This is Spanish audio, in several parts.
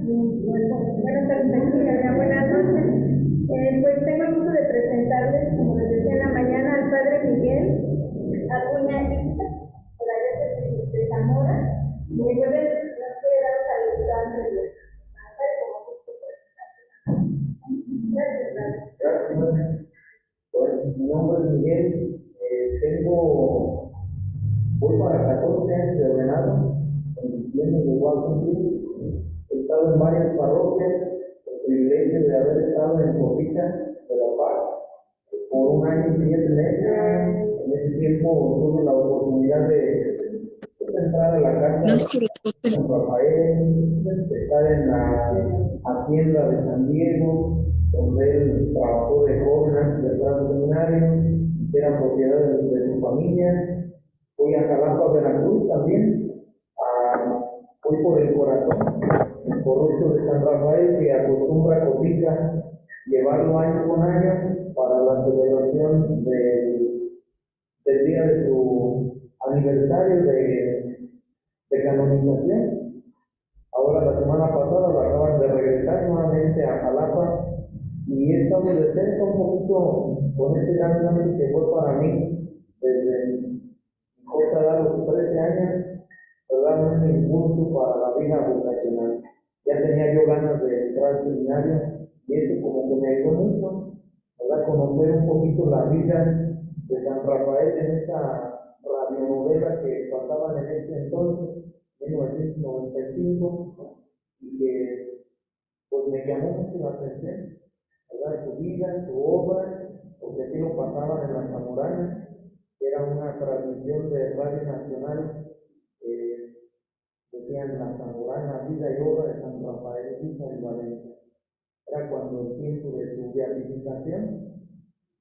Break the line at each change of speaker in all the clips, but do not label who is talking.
Bueno, perfecto, Gabriela. Buenas noches. Pues tengo el gusto de presentarles, como les decía en la mañana, al padre Miguel Acuña Ixta, de la diócesis de Zamora. Y pues él nos quiere dar un saludo antes de pasar como gusto presentarles. Gracias, padre.
Gracias. Bueno, mi nombre es Miguel. Voy para 14 años de ordenado. En diciembre lo voy a cumplir. He estado en varias parroquias. El privilegio de haber estado en Copita de La Paz por 1 año y 7 meses. En ese tiempo tuve la oportunidad de entrar a la casa de San Rafael, estar en la hacienda de San Diego, donde él trabajó de joven antes de entrar al seminario, que era propiedad de su familia. Fui a Jalapa, Veracruz también. Fui por el corazón, el corrupto de San Rafael, que acostumbra a Copita llevarlo año con año para la celebración del día de su aniversario de canonización. Ahora, la semana pasada lo acaban de regresar nuevamente a Jalapa y he estado de cerca un poquito con este gran santo que fue para mí desde mi corta edad, los 13 años, ¿verdad? Un impulso para la vida vocacional. Ya tenía yo ganas de entrar al seminario y eso como que me ayudó mucho, ¿verdad? Conocer un poquito la vida de San Rafael en esa radionovela que pasaban en ese entonces, 1995, y que pues me llamó mucho la atención, ¿verdad? Su vida, su obra, porque así lo pasaban en la Zamorana, que era una transmisión de Radio Nacional, decían la Zamorana, vida y obra de San Rafael en Valencia. Era cuando el tiempo de su beatificación,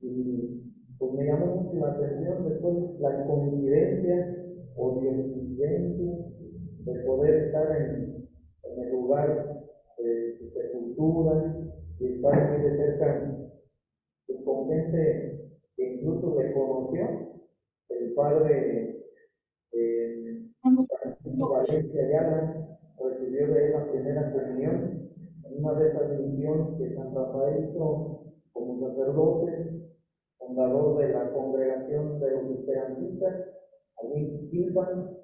y pues me llamó mucho la atención después las coincidencias o diosidencias de poder estar en el lugar de su sepultura y estar muy de cerca pues, con gente que incluso le conoció, el padre Francisco Valencia Ayala recibió de él la primera comunión en una de esas misiones que San Rafael hizo como sacerdote, fundador de la congregación de los esperancistas, allí en Quilpan,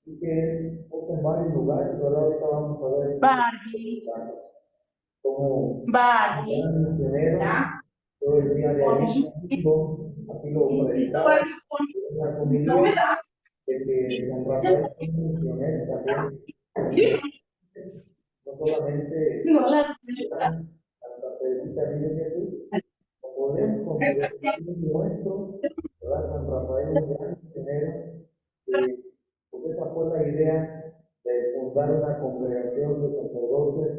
y que pues, en varios lugares, ¿verdad? Ahorita vamos a ver como gran misionero, todo el día de ayer, así lo predicaba, en la familia de que San Rafael es un misionero también, no solamente Santa Teresita de Jesús, podemos considerar nuestro, ¿verdad? San Rafael, un gran misionero, pues esa fue la idea de fundar una congregación de sacerdotes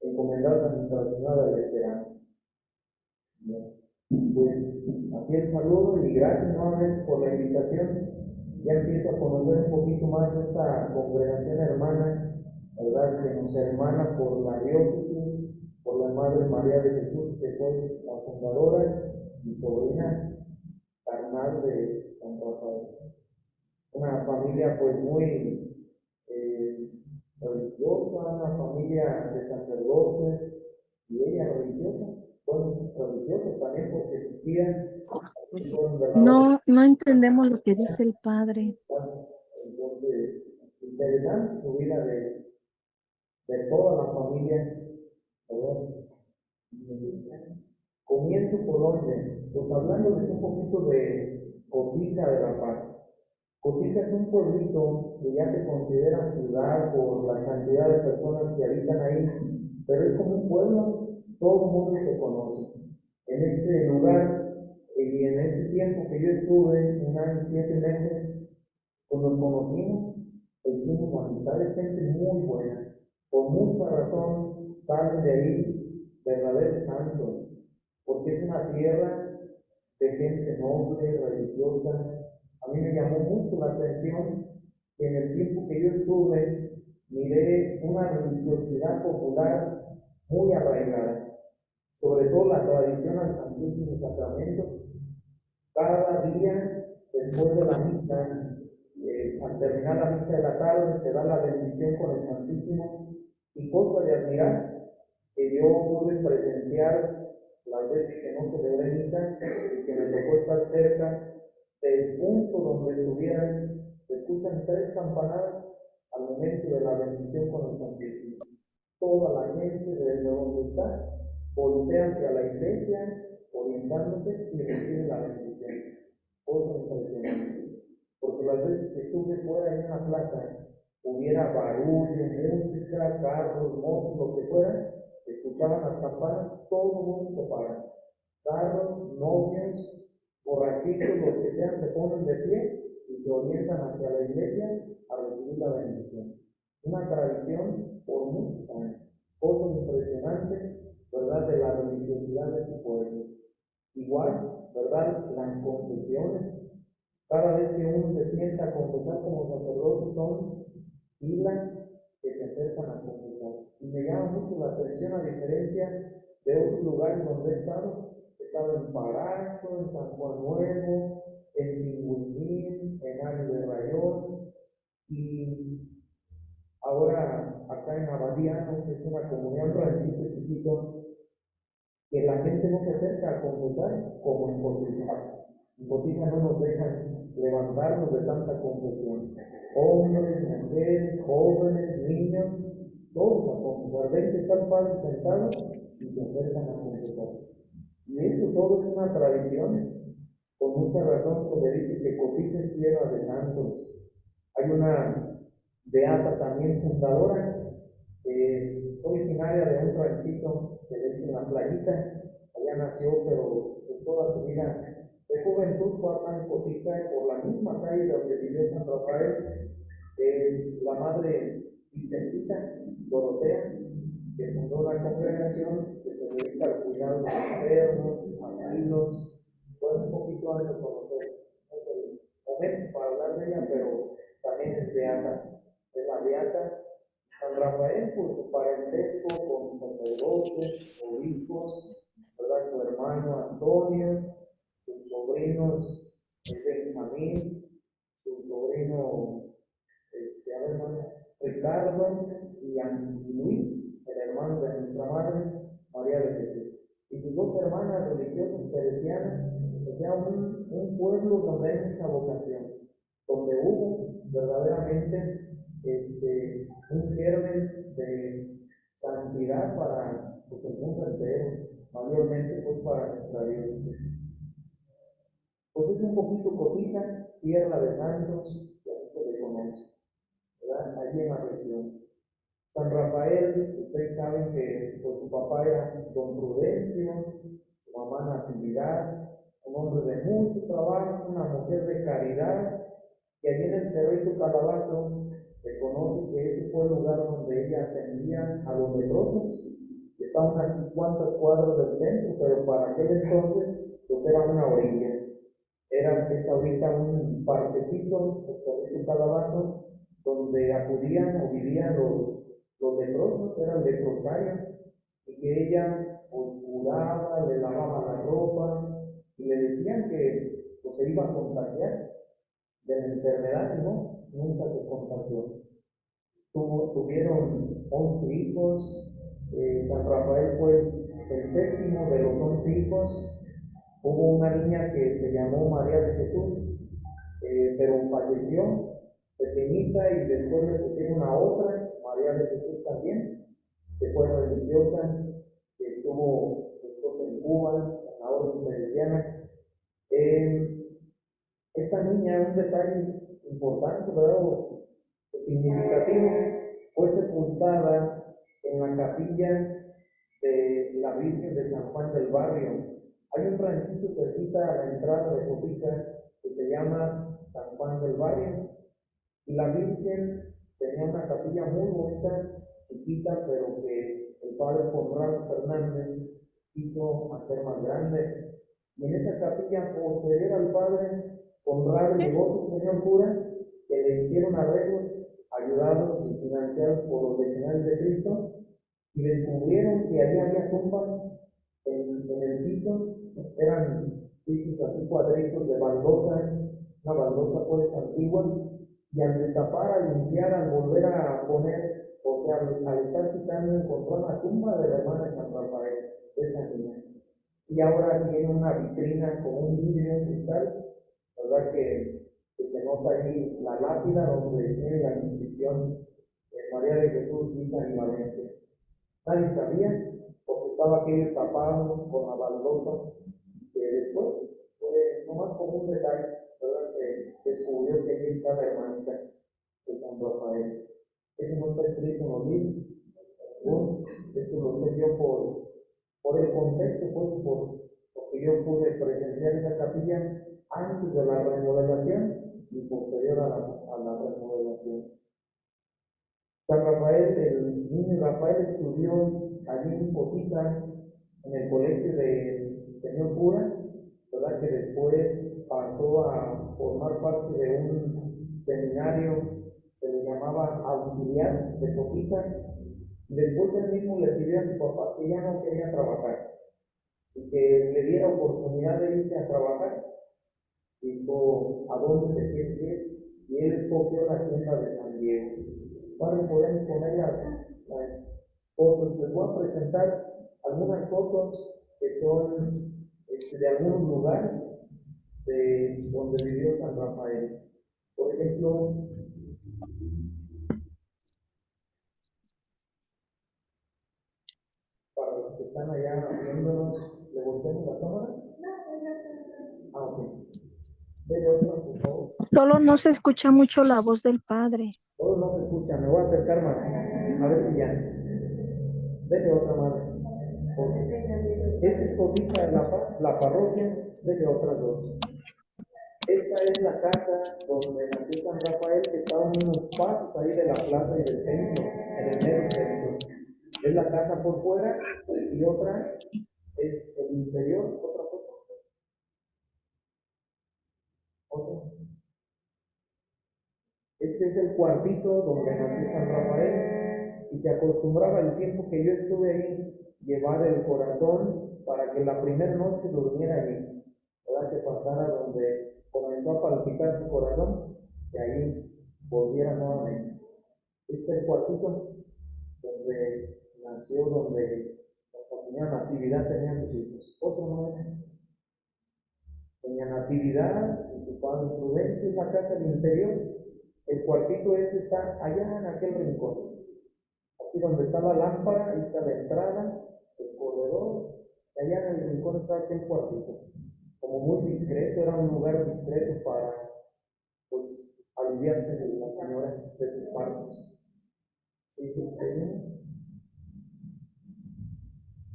encomendados a Nuestra Señora de la Esperanza. Pues así el saludo y gracias nuevamente por la invitación. Ya empiezo a conocer un poquito más esta congregación hermana, ¿verdad? Que nos hermana por la diócesis, por la Madre María de Jesús, que fue la fundadora y sobrina carnal de San Rafael. Una familia pues muy religiosa, una familia de sacerdotes y ella religiosa, bueno, religiosos también porque sus tías fueron verdaderas.
No entendemos lo que dice el padre.
Entonces, interesante su vida de toda la familia, ¿verdad? Comienzo por orden, pues hablándoles un poquito de Cotija de La Paz. Cotija es un pueblito que ya se considera ciudad por la cantidad de personas que habitan ahí, pero es como un pueblo, todo el mundo se conoce. En ese lugar y en ese tiempo que yo estuve, 1 año y 7 meses, pues nos conocimos, hicimos amistades, gente muy buena. Por mucha razón salen de ahí verdaderos santos, porque es una tierra de gente noble, religiosa. A mí me llamó mucho la atención que en el tiempo que yo estuve, miré una religiosidad popular muy arraigada, sobre todo la tradición al Santísimo Sacramento. Cada día, después de la misa, al terminar la misa de la tarde, se da la bendición con el Santísimo Y cosa de admirar, que yo pude presenciar las veces que no celebré misa y que me tocó estar cerca del punto donde estuvieran, se escuchan 3 campanadas al momento de la bendición con el Santísimo. Toda la gente desde donde está voltea hacia la iglesia, orientándose y recibe la bendición. Cosa impresionante. Porque las veces que estuve fuera en una plaza, hubiera barullo, música, carros, motos, lo que fuera, escuchaban las campanas, todo el mundo se para. Carros, novios, borrachitos, los que sean, se ponen de pie y se orientan hacia la iglesia a recibir la bendición. Una tradición por muchos años. Cosa impresionante, ¿verdad?, de la religiosidad de su pueblo. Igual, ¿verdad?, las confesiones. Cada vez que uno se sienta a confesar como sacerdote, son filas que se acercan a confesar. Y me llama mucho la atención, a diferencia de otros lugares donde he estado. He estado en Paracho, en San Juan Nuevo, en Tinguindín, en Ario de Rayón, y ahora acá en Abadiano, que es una comunidad, un ranchito chiquito, que la gente no se acerca a confesar como en Cotija. En Cotija no nos dejan levantarnos de tanta confesión. Hombres, mujeres, jóvenes, niños, todos a confesar. Ven que está el padre sentado y se acercan a confesar. Y eso todo es una tradición. Con mucha razón se le dice que Cotija es tierra de santos. Hay una beata también fundadora, originaria de un ranchito que le dicen La Playita. Allá nació, pero toda su vida de juventud fue acá en Cotija, por la misma calle donde vivió San Rafael. La madre Vicentita Dorotea, que fundó una congregación que se dedica al cuidado de los enfermos, asilos. Fue un poquito antes de conocer, no es el momento para hablar de ella, pero también es beata. Es la beata San Rafael, por su parentesco con sacerdotes, obispos, ¿verdad?, su hermano Antonio, sus sobrinos Benjamín, su sobrino Ricardo y Luis, el hermano de nuestra madre, María de Jesús. Y sus 2 hermanas religiosas teresianas, o sea, un pueblo donde hay mucha vocación, donde hubo verdaderamente un germen de santidad para pues, el mundo entero, mayormente pues para nuestra diócesis. Pues es un poquito Cotija, tierra de santos, que así se le conoce, ¿verdad?, allí en la región. San Rafael, ustedes saben que pues, su papá era don Prudencio, su mamá Natividad, un hombre de mucho trabajo, una mujer de caridad, y allí en el Cerrito Calabazo se conoce que ese fue el lugar donde ella atendía a los leprosos. Está a unas cuantas cuadras del centro, pero para aquel entonces pues era una orilla. Es ahorita un parquecito, el Cerrito Calabazo, donde acudían o vivían los leprosos, eran leprosarios, y que ella pues curaba, le lavaba la ropa, y le decían que pues, se iba a contagiar de la enfermedad, y no, nunca se contagió. Tuvieron 11 hijos, San Rafael fue el 7º de los 11 hijos. Hubo una niña que se llamó María de Jesús, pero falleció pequeñita, y después le pusieron a otra, María de Jesús también, que fue religiosa, que estuvo después en Cuba, en la orden teresiana. Esta niña, un detalle importante, ¿verdad?, significativo, fue sepultada en la capilla de la Virgen de San Juan del Barrio. Hay un ranchito cerquita a la entrada de Cotija que se llama San Juan del Barrio, y la Virgen tenía una capilla muy bonita, chiquita, pero que el padre Conrado Fernández quiso hacer más grande. Y en esa capilla posterior al padre Conrado llegó un señor cura que le hicieron arreglos, ayudados y financiados por los legionarios de Cristo, y descubrieron que allí había tumbas en el piso. Eran pisos así cuadritos de baldosa, una baldosa pues antigua, Y al destapar, al limpiar, al volver a poner, o sea, al estar quitando, encontró la tumba de la hermana de San Rafael, de esa niña. Y ahora tiene una vitrina con un vidrio en cristal, ¿verdad? Que se nota ahí la lápida donde tiene la inscripción María de Jesús, Misa y Valencia. Nadie sabía, porque estaba aquello tapado con la baldosa, que después fue nomás como un detalle, ¿verdad? Se descubrió que ahí está la hermanita de San Rafael. Eso no está escrito en los libros. Bueno, eso lo sé yo por el contexto, pues, porque yo pude presenciar esa capilla antes de la remodelación y posterior a la remodelación. San Rafael, el niño Rafael estudió allí en Cotita, en el colegio del señor cura, ¿verdad? Que después pasó a formar parte de un seminario, se le llamaba auxiliar de Cotita, y después él mismo le pidió a su papá que ya no quería trabajar y que le diera oportunidad de irse a trabajar. Dijo, ¿a dónde te quieres ir? Y él escogió la hacienda de San Diego. Padre, podemos poner las fotos. Les voy a presentar algunas fotos que son de algunos lugares de donde vivió San Rafael. Por ejemplo, para los que están allá viéndonos, ¿le volteamos la cámara? Ah, ok. Dele otra, por favor.
Solo no se escucha mucho la voz del Padre.
Todos no se escuchan, me voy a acercar más. A ver si ya. Dele otra madre. Esa es Cotita de La Paz, la parroquia, dele otras dos. Esta es la casa donde nació San Rafael, que está a unos pasos ahí de la plaza y del templo, en el medio centro. Es la casa por fuera y otra es el interior, otra foto. Otra. Este es el cuartito donde nació San Rafael y se acostumbraba el tiempo que yo estuve ahí llevar el corazón para que la primera noche durmiera allí, ¿verdad? Que pasara donde comenzó a palpitar su corazón y ahí volviera nuevamente. Este es el cuartito donde nació, donde la señora Natividad tenía sus hijos. Otro nombre. Doña Natividad y su padre Prudencio, es la casa del interior. El cuartito ese está allá en aquel rincón. Aquí donde está la lámpara, ahí está la entrada, el corredor, y allá en el rincón está aquel cuartito. Como muy discreto, era un lugar discreto para, pues, aliviarse de la señora de sus partos. ¿Sí, sí?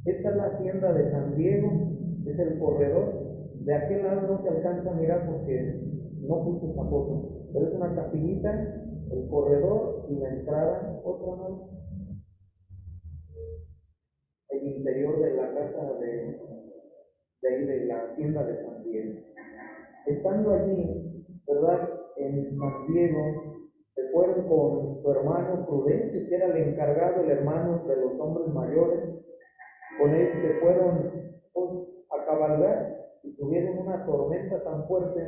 Esta es la hacienda de San Diego, es el corredor. De aquel lado no se alcanza a mirar porque no puse esa foto, pero es una capillita, el corredor y la entrada, otra más, el interior de la casa ahí de la hacienda de San Diego. Estando allí, ¿verdad? En San Diego, se fueron con su hermano Prudencio, que era el encargado, el hermano de los hombres mayores. Con él se fueron, pues, a cabalgar y tuvieron una tormenta tan fuerte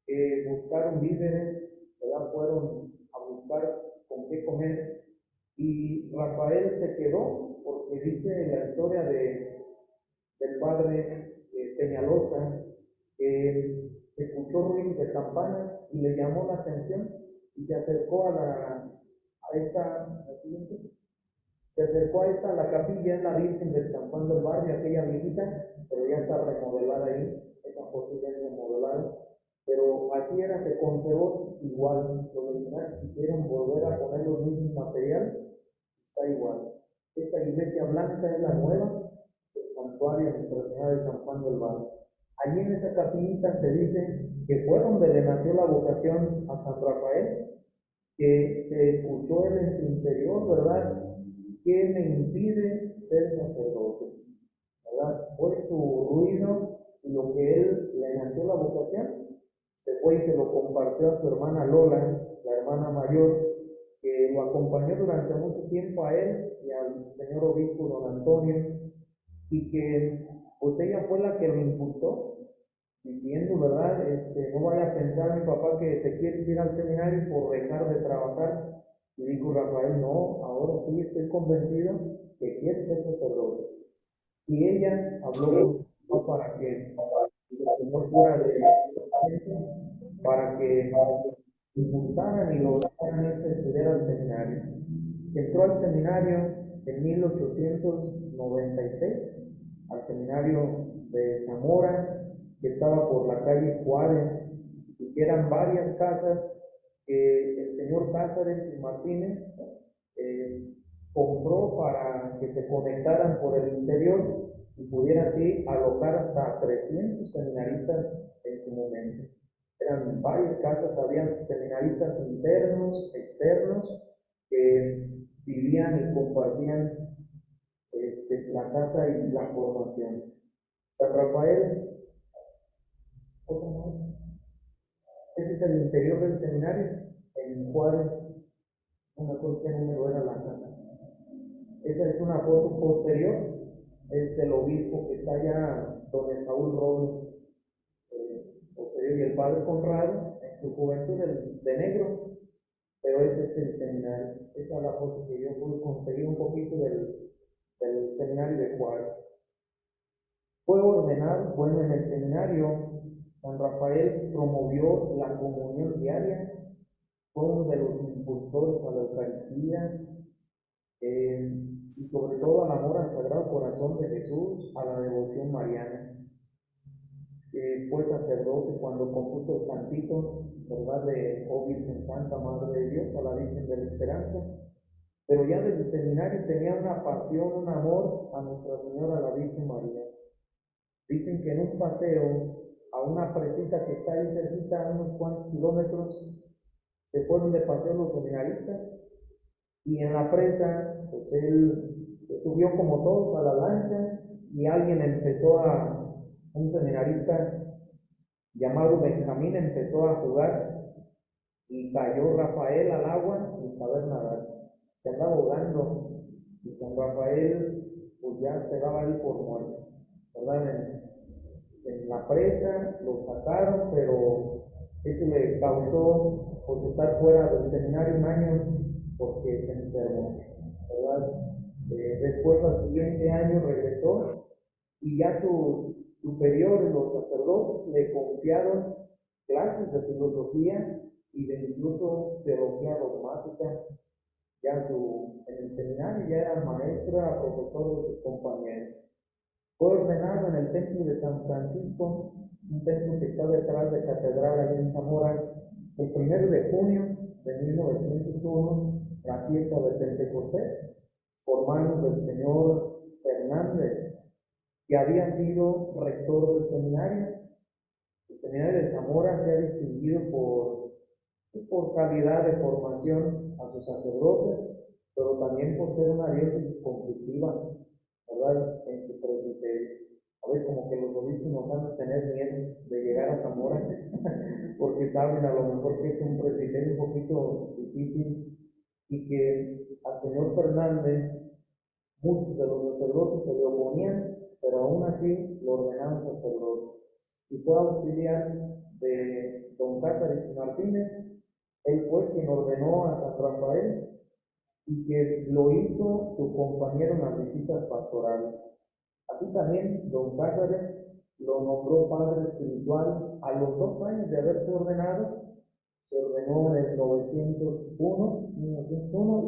que buscaron víveres, ¿verdad? Fueron a buscar con qué comer y Rafael se quedó porque dice la historia del padre Peñalosa que escuchó ruidos de campanas y le llamó la atención y se acercó la siguiente, se acercó a la capilla, la Virgen del San Juan del Barrio, aquella viejita, pero ya está remodelada ahí, esa foto ya es remodelada, pero así era, se conservó igual, los originales quisieron volver a poner los mismos materiales, está igual. Esta iglesia blanca es la nueva, el santuario de Nuestra Señora de San Juan del Barrio. Allí en esa capillita se dice que fue donde le nació la vocación a San Rafael, que se escuchó él en su interior, ¿verdad? ¿Qué me impide ser sacerdote? ¿Verdad? Fue su ruido y lo que él le nació la vocación, se fue y se lo compartió a su hermana Lola, la hermana mayor, que lo acompañó durante mucho tiempo a él y al señor obispo don Antonio, y que pues ella fue la que lo impulsó, diciendo, ¿verdad? No vaya a pensar mi papá que te quieres ir al seminario por dejar de trabajar. Y dijo Rafael, no, ahora sí estoy convencido que quiero ser sacerdote. Y ella habló con su papá para que el señor cura de para que impulsaran y lo dejaran irse a estudiar al seminario. Entró al seminario en 1896, al seminario de Zamora, que estaba por la calle Juárez, y que eran varias casas que el señor Cázares y Martínez eh, compró para que se conectaran por el interior y pudiera así alojar hasta 300 seminaristas en su momento. Eran varias casas, había seminaristas internos, externos, que vivían y compartían la casa y la formación. San Rafael, otro más. Ese es el interior del seminario, en Juárez, no me acuerdo qué número era la casa. Esa es una foto posterior, es el obispo que está allá, don Saúl Robles, posterior, y el padre Conrado, en su juventud de negro, pero ese es el seminario. Esa es la foto que yo pude conseguir un poquito del seminario de Juárez. Fue ordenado, bueno, en el seminario, San Rafael promovió la comunión diaria, fue uno de los impulsores a la Eucaristía, y sobre todo al amor al Sagrado Corazón de Jesús, a la devoción mariana. Fue sacerdote cuando compuso el cantito, ¿verdad?, de Oh Virgen Santa, Madre de Dios, a la Virgen de la Esperanza. Pero ya desde el seminario tenía una pasión, un amor a Nuestra Señora, la Virgen María. Dicen que en un paseo a una presita que está ahí cerquita, a unos cuantos kilómetros, se fueron de paseo los seminaristas, y en la presa, pues él se subió como todos a la lancha, y alguien un seminarista llamado Benjamín empezó a jugar, y cayó Rafael al agua sin saber nadar. Se andaba ahogando, y San Rafael pues ya se daba ahí por muerto, ¿verdad? En la presa lo sacaron, pero eso le causó pues estar fuera del seminario un año porque se enfermó, ¿verdad? Después al siguiente año regresó, y ya sus superiores, los sacerdotes, le confiaron clases de filosofía y de incluso teología dogmática. Ya en el seminario ya era maestra, profesor de sus compañeros. Fue ordenado en el templo de San Francisco, un templo que está detrás de Catedral allá en Zamora, el 1 de junio de 1901, la fiesta de Pentecostés, por manos del señor Fernández, que había sido rector del seminario. El seminario de Zamora se ha distinguido por calidad de formación a sus sacerdotes, pero también por ser una diócesis conflictiva, ¿verdad?, en su presbiterio. A veces como que los obispos nos han de tener miedo de llegar a Zamora, porque saben a lo mejor que es un presbiterio un poquito difícil, y que al señor Fernández muchos de los sacerdotes se le oponían, pero aún así lo ordenaron sacerdote. Y fue auxiliar de don Cázares y Martínez. Él fue quien ordenó a San Rafael, y que lo hizo su compañero en las visitas pastorales. Así también don Cázares lo nombró padre espiritual a los 2 años de haberse ordenado. Se ordenó en el 1901, y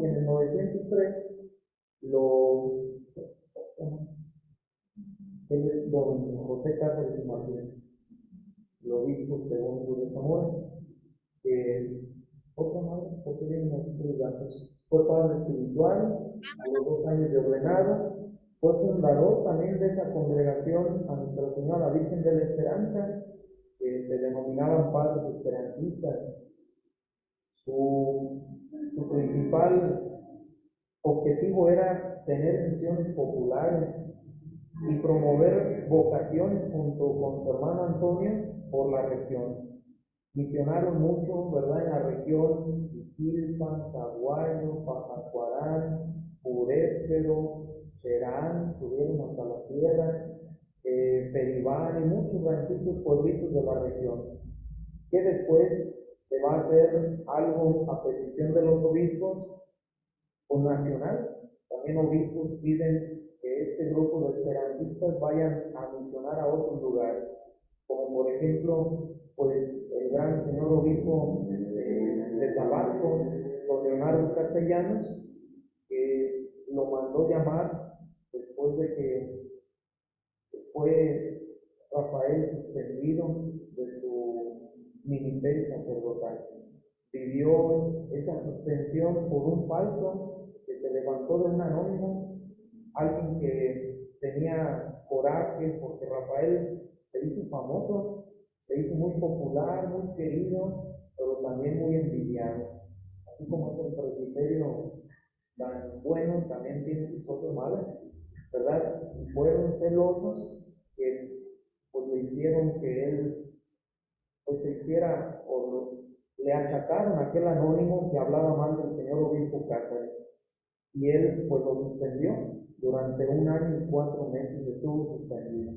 en el 903 él es don José Cázares y Martínez, lo dijo según de Zamora. Otra madre, porque vienen aquí los datos. Fue padre espiritual a los 2 años de ordenado. Fue fundador también de esa congregación a Nuestra Señora, la Virgen de la Esperanza, que se denominaban padres esperancistas. Su principal objetivo era tener misiones populares y promover vocaciones junto con su hermano Antonio por la región. Misionaron mucho, ¿verdad?, en la región: Iquilpan, Zaguayo, Pajacuarán, Purétero, Cherán, subieron hasta la sierra, Peribán y muchos ranchitos, pueblitos de la región, que después se va a hacer algo a petición de los obispos o nacional. También obispos piden que este grupo de esperancistas vayan a misionar a otros lugares, como por ejemplo, pues el gran señor obispo de Tabasco, don Leonardo Castellanos, que lo mandó llamar después de que fue Rafael suspendido de su ministerio sacerdotal. Vivió esa suspensión por un falso que se levantó de un anónimo, alguien que tenía coraje porque Rafael se hizo famoso, se hizo muy popular, muy querido, pero también muy envidiado. Así como es el presbiterio tan bueno, también tiene sus cosas malas, ¿verdad? Y fueron celosos que pues le hicieron que él pues se hiciera le achacaron a aquel anónimo que hablaba mal del señor obispo Cáceres, y él pues lo suspendió durante 1 año y 4 meses, estuvo suspendido.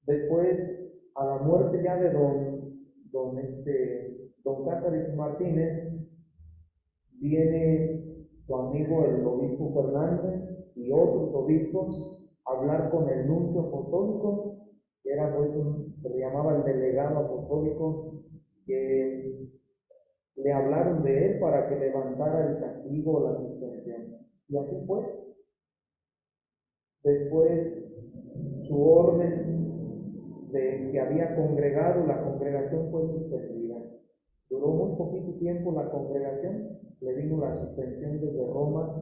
Después, a la muerte ya de don Cáceres Martínez, viene su amigo el obispo Fernández y otros obispos a hablar con el nuncio apostólico, que era pues se le llamaba el delegado apostólico, que le hablaron de él para que levantara el castigo o la suspensión. Y así fue. Después, su orden de que había congregado, la congregación fue suspendida. Duró muy poquito tiempo la congregación, le vino la suspensión desde Roma,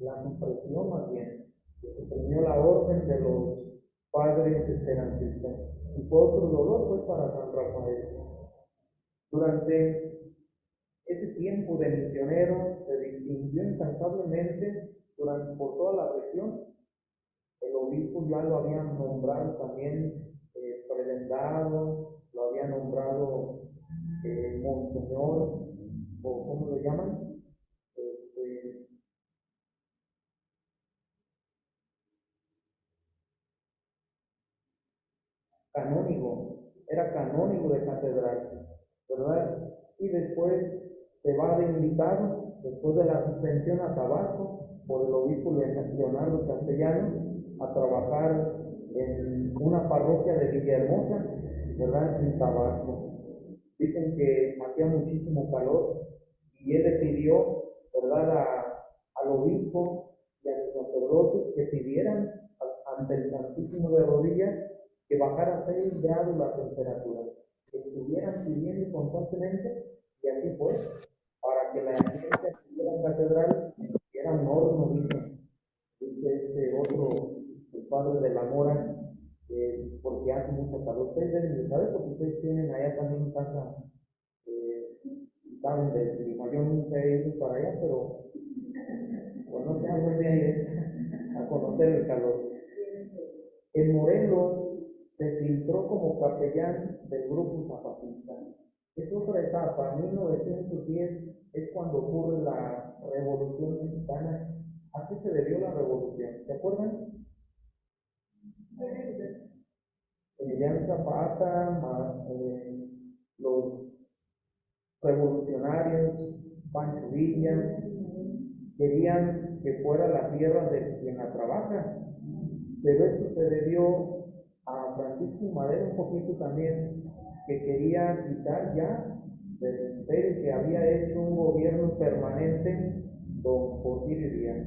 la supresión más bien. Se suprimió la orden de los padres esperancistas. Y fue otro dolor pues para San Rafael. Durante ese tiempo de misionero se distinguió incansablemente por toda la región. El obispo ya lo había nombrado también prebendado, lo había nombrado monseñor, o ¿cómo lo llaman? Canónigo, era canónigo de catedral, ¿verdad? Y después se va de invitado, después de la suspensión a Tabasco, por el obispo Leonardo Castellanos, a trabajar en una parroquia de Villahermosa, ¿verdad? En Tabasco. Dicen que hacía muchísimo calor y él le pidió, ¿verdad?, al obispo y a los sacerdotes que pidieran ante el Santísimo de rodillas que bajara 6 grados la temperatura, que estuvieran pidiendo constantemente, y así fue, para que la gente estuviera en la catedral, que era un horno, dice este otro, el padre de la Mora, porque hace mucho calor. Ustedes deben de saber, porque ustedes tienen allá también en casa, y saben del clima. Yo nunca he ido para allá, pero bueno, se algún día iré a conocer el calor. En Morelos se filtró como capellán del grupo zapatista. Es otra etapa, 1910 es cuando ocurre la Revolución Mexicana. ¿A qué se debió la revolución? ¿Se acuerdan? Emiliano Zapata, los revolucionarios, Pancho Villa, querían que fuera la tierra de quien la trabaja, pero esto se debió a Francisco Madero un poquito también, que quería quitar ya del imperio que había hecho un gobierno permanente don Porfirio Díaz,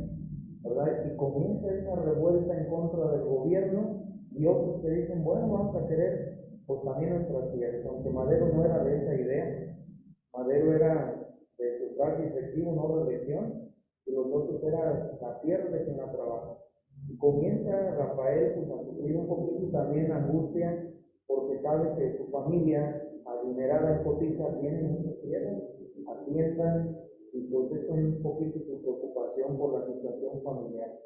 ¿verdad? Y comienza esa revuelta en contra del gobierno y otros que dicen, bueno, vamos a querer pues también nuestras tierras, aunque Madero no era de esa idea. Madero era de sufragio efectivo, no de elección, y los otros eran la tierra de quien la trabaja. Y comienza Rafael pues, a sufrir un poquito también angustia, porque sabe que su familia, adinerada en Cotija, tiene muchas tierras, haciendas, y pues eso es un poquito su preocupación por la situación familiar.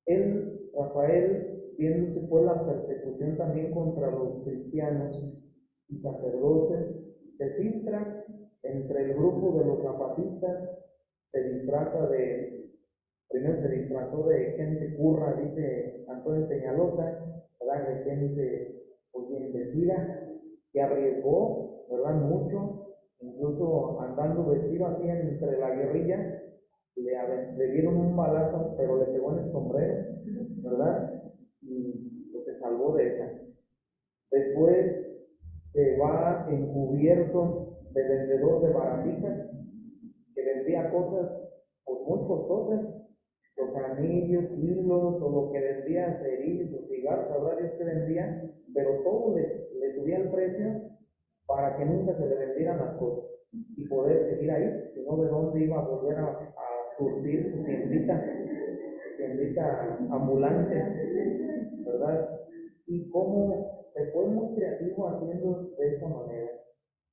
Él, Rafael, viéndose por la persecución también contra los cristianos y sacerdotes, se filtra entre el grupo de los zapatistas, se disfraza de Primero se disfrazó de gente curra, dice Antonio Peñalosa, ¿verdad? De gente pues, bien vestida, que arriesgó, ¿verdad? Mucho, incluso andando vestido así entre la guerrilla, le dieron un balazo, pero le pegó en el sombrero, ¿verdad? Y pues, se salvó de esa. Después se va encubierto de vendedor de baraticas, que vendía cosas pues, muy costosas, los anillos, hilos, o lo que vendía, cerillos, los cigarros, sabrá Dios que vendía, pero todo le subía el precio para que nunca se le vendieran las cosas y poder seguir ahí, si no, de dónde iba a volver a surtir su tiendita ambulante, ¿verdad? Y cómo se fue muy creativo haciendo de esa manera.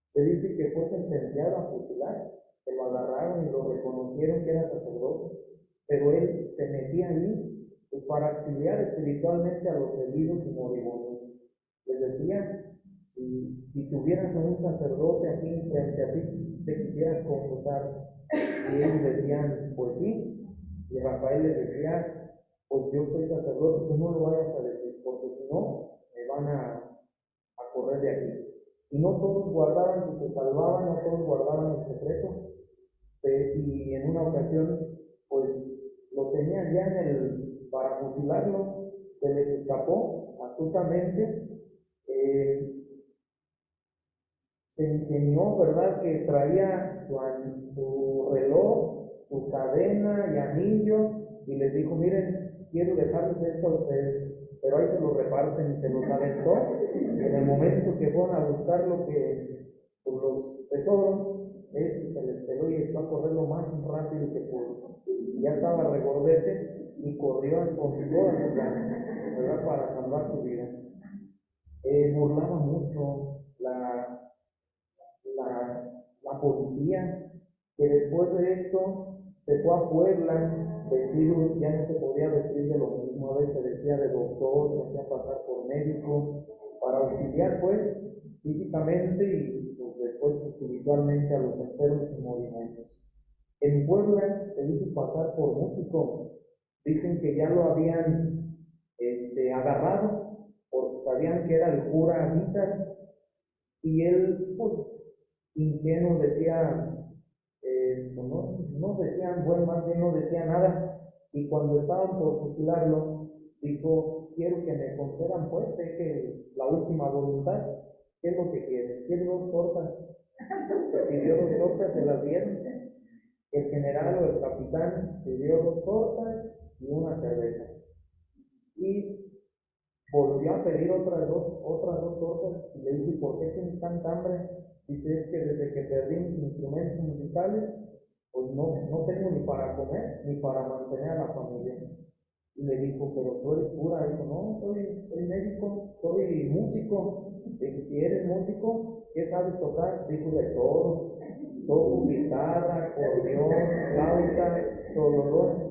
Se dice que fue sentenciado a fusilar, que lo agarraron y lo reconocieron que era sacerdote, pero él se metía ahí pues, para auxiliar espiritualmente a los heridos y moribundos. Les decía, si tuvieras a un sacerdote aquí frente a ti, te quisieras confesar. Y ellos decían, pues sí. Y Rafael les decía, pues yo soy sacerdote, tú no lo vayas a decir, porque si no, me van a correr de aquí. Y no todos guardaban, si se salvaban, no todos guardaban el secreto. Y en una ocasión, pues lo tenían ya para fusilarlo, se les escapó astutamente. Se ingenió, ¿verdad?, que traía su reloj, su cadena y anillo, y les dijo, miren, quiero dejarles esto a ustedes, pero ahí se lo reparten y se los aventó. En el momento que fueron a buscar por los tesoros, se les peló y echó a correr lo más rápido que pudo. Ya estaba regordete y corrió con todas sus ganas, ¿verdad?, para salvar su vida. Burlaba mucho la policía, que después de esto se fue a Puebla vestido, ya no se podía vestir de lo mismo, a veces se vestía de doctor, se hacía pasar por médico, para auxiliar pues físicamente y pues, después espiritualmente a los enfermos y moribundos. En Puebla se hizo pasar por músico, dicen que ya lo habían agarrado, porque sabían que era el cura Guizar, y él pues ingenuo decía, pues no decían, bueno, más bien no decía nada, y cuando estaban por fusilarlo, dijo, quiero que me concedan, pues, sé que la última voluntad, ¿qué es lo que quieres? ¿Quieres 2 tortas? Pidió 2 tortas, se las dieron. El general o el capitán pidió 2 tortas y una cerveza. Y volvió a pedir otras dos tortas y le dijo, ¿y por qué tienes tanta hambre? Dice, es que desde que perdí mis instrumentos musicales, pues no tengo ni para comer ni para mantener a la familia. Y le dijo, pero tú eres cura. Dijo, no, soy médico, soy músico. Dijo, si eres músico, ¿qué sabes tocar? Dijo, de todo. Toco guitarra, acordeón, flauta,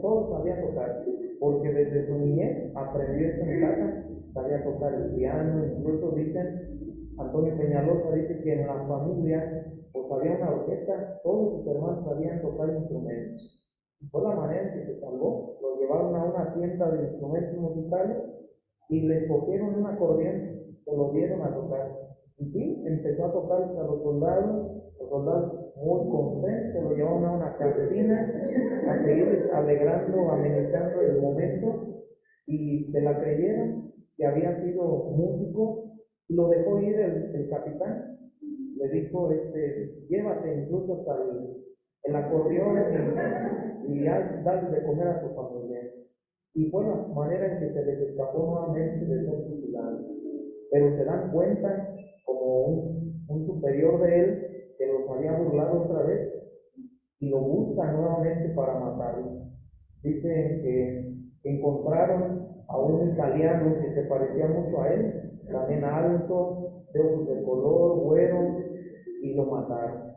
todo sabía tocar. Porque desde su niñez aprendió eso en casa, sabía tocar el piano, incluso dicen, Antonio Peñalosa dice que en la familia pues había una orquesta, todos sus hermanos sabían tocar instrumentos. Fue la manera en que se salvó. Lo llevaron a una tienda de instrumentos musicales y les cogieron un acordeón, se lo dieron a tocar. Y sí, empezó a tocarles a los soldados muy contentos, se lo llevaron a una cantina, a seguirles alegrando, amenizando el momento, y se la creyeron que había sido músico, y lo dejó ir el capitán. Le dijo, llévate incluso hasta el acordeón y dale de comer a tu familia. Y fue la manera en que se les escapó nuevamente de ser fusilados. Pero se dan cuenta, como un superior de él, que los había burlado otra vez, y lo buscan nuevamente para matarlo. Dicen que encontraron a un italiano que se parecía mucho a él, también alto, de ojos de color, güero, y lo mataron.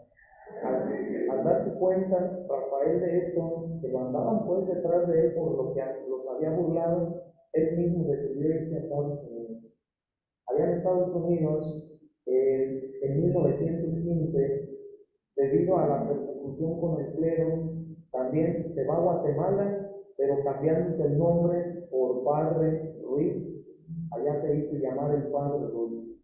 Al darse cuenta Rafael de esto, que lo andaban pues detrás de él por lo que los había burlado, él mismo decidió irse a Estados Unidos. Allá en Estados Unidos, en 1915, debido a la persecución con el clero, también se va a Guatemala pero cambiándose el nombre por Padre Ruiz, allá se hizo llamar el Padre Ruiz,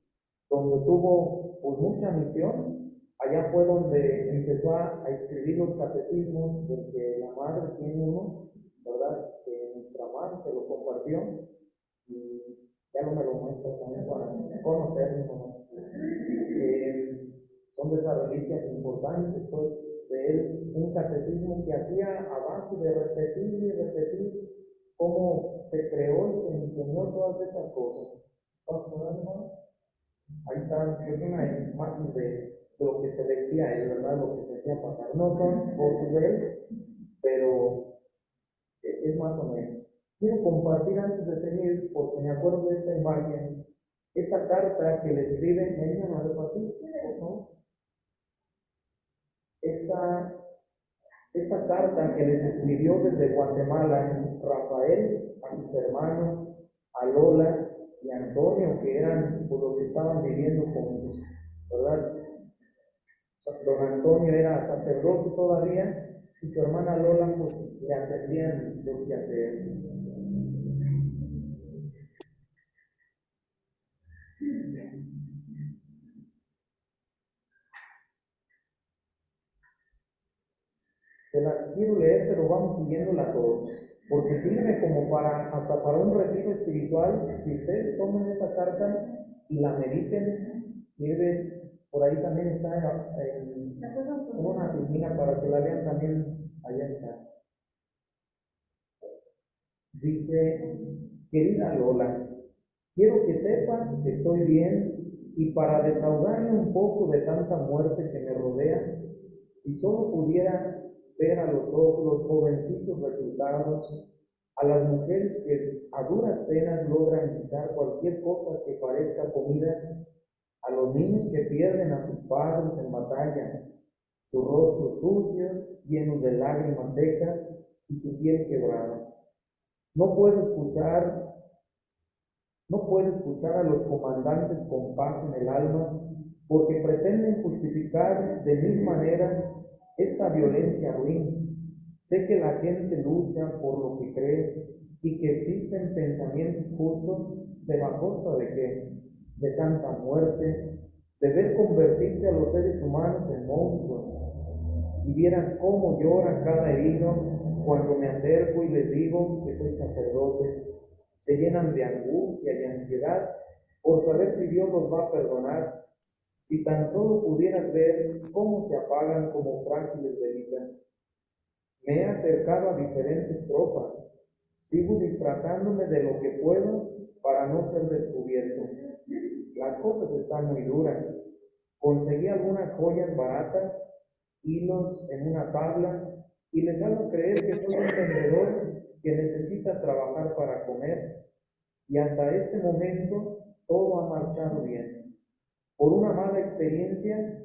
donde tuvo pues mucha misión. Allá fue donde empezó a escribir los catecismos, porque la madre tiene uno, ¿verdad? Que nuestra madre se lo compartió y ya no me lo muestra también para conocerlo, ¿no? Son de esas reliquias importantes, pues, de él, un catecismo que hacía a base de repetir y repetir cómo se creó y se ingenió todas estas cosas. Vamos a ver, hermano. Ahí está, es una imagen de lo que se decía él, ¿verdad? Lo que se decía pasar. No son fotos de él, pero es más o menos. Quiero compartir antes de seguir, porque me acuerdo de esta imagen, esta carta que le escribe, ¿me ayudan a repartir? Por favor. Esta carta que les escribió desde Guatemala Rafael a sus hermanos, a Lola y a Antonio, que eran pues, los que estaban viviendo juntos, ¿verdad? Don Antonio era sacerdote todavía y su hermana Lola pues le atendían los quehaceres. Se las quiero leer, pero vamos siguiéndola todos, porque sirve como hasta para un retiro espiritual. Si ustedes tomen esta carta y la mediten, sirve. Por ahí también está en una filmina para que la vean también. Allá está. Dice: querida Lola, quiero que sepas que estoy bien y para desahogarme un poco de tanta muerte que me rodea, si solo pudiera ver a los ojos los jovencitos reclutados, a las mujeres que a duras penas logran guisar cualquier cosa que parezca comida, a los niños que pierden a sus padres en batalla, sus rostros sucios, llenos de lágrimas secas y su piel quebrada. No puedo escuchar a los comandantes con paz en el alma, porque pretenden justificar de mil maneras esta violencia ruin. Sé que la gente lucha por lo que cree y que existen pensamientos justos, pero ¿a costa de qué? De tanta muerte, de ver convertirse a los seres humanos en monstruos. Si vieras cómo llora cada herido cuando me acerco y les digo que soy sacerdote, se llenan de angustia y ansiedad por saber si Dios los va a perdonar. Si tan solo pudieras ver cómo se apagan como frágiles velitas. Me he acercado a diferentes tropas, sigo disfrazándome de lo que puedo para no ser descubierto. Las cosas están muy duras. Conseguí algunas joyas baratas, hilos en una tabla, y les hago creer que soy un vendedor que necesita trabajar para comer, y hasta este momento todo ha marchado bien. Por una mala experiencia,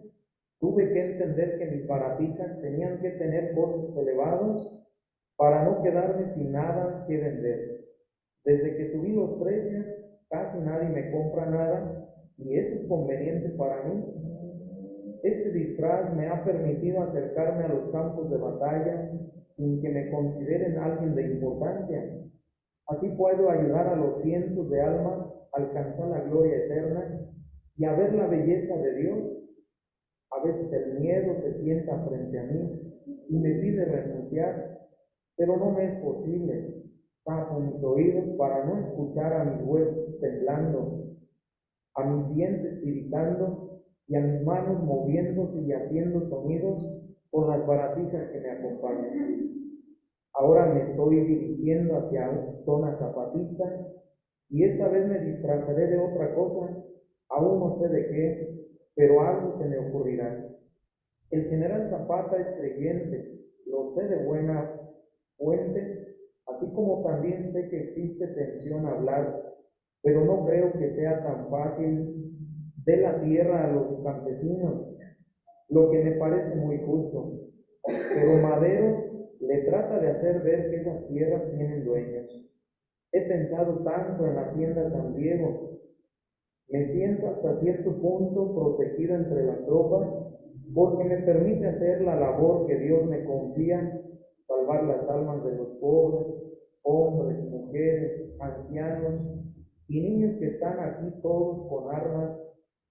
tuve que entender que mis baratijas tenían que tener costos elevados para no quedarme sin nada que vender. Desde que subí los precios, casi nadie me compra nada, y eso es conveniente para mí. Este disfraz me ha permitido acercarme a los campos de batalla sin que me consideren alguien de importancia. Así puedo ayudar a los cientos de almas a alcanzar la gloria eterna y a ver la belleza de Dios. A veces el miedo se sienta frente a mí y me pide renunciar, pero no me es posible. Tapo mis oídos para no escuchar a mis huesos temblando, a mis dientes tiritando y a mis manos moviéndose y haciendo sonidos con las baratijas que me acompañan. Ahora me estoy dirigiendo hacia zona zapatista y esta vez me disfrazaré de otra cosa, aún no sé de qué, pero algo se me ocurrirá. El general Zapata es creyente, lo sé de buena fuente, así como también sé que existe tensión a hablar, pero no creo que sea tan fácil de la tierra a los campesinos, lo que me parece muy justo. Pero Madero le trata de hacer ver que esas tierras tienen dueños. He pensado tanto en la hacienda San Diego. Me siento hasta cierto punto protegido entre las tropas porque me permite hacer la labor que Dios me confía salvar las almas de los pobres, hombres, mujeres, ancianos y niños que están aquí todos con armas,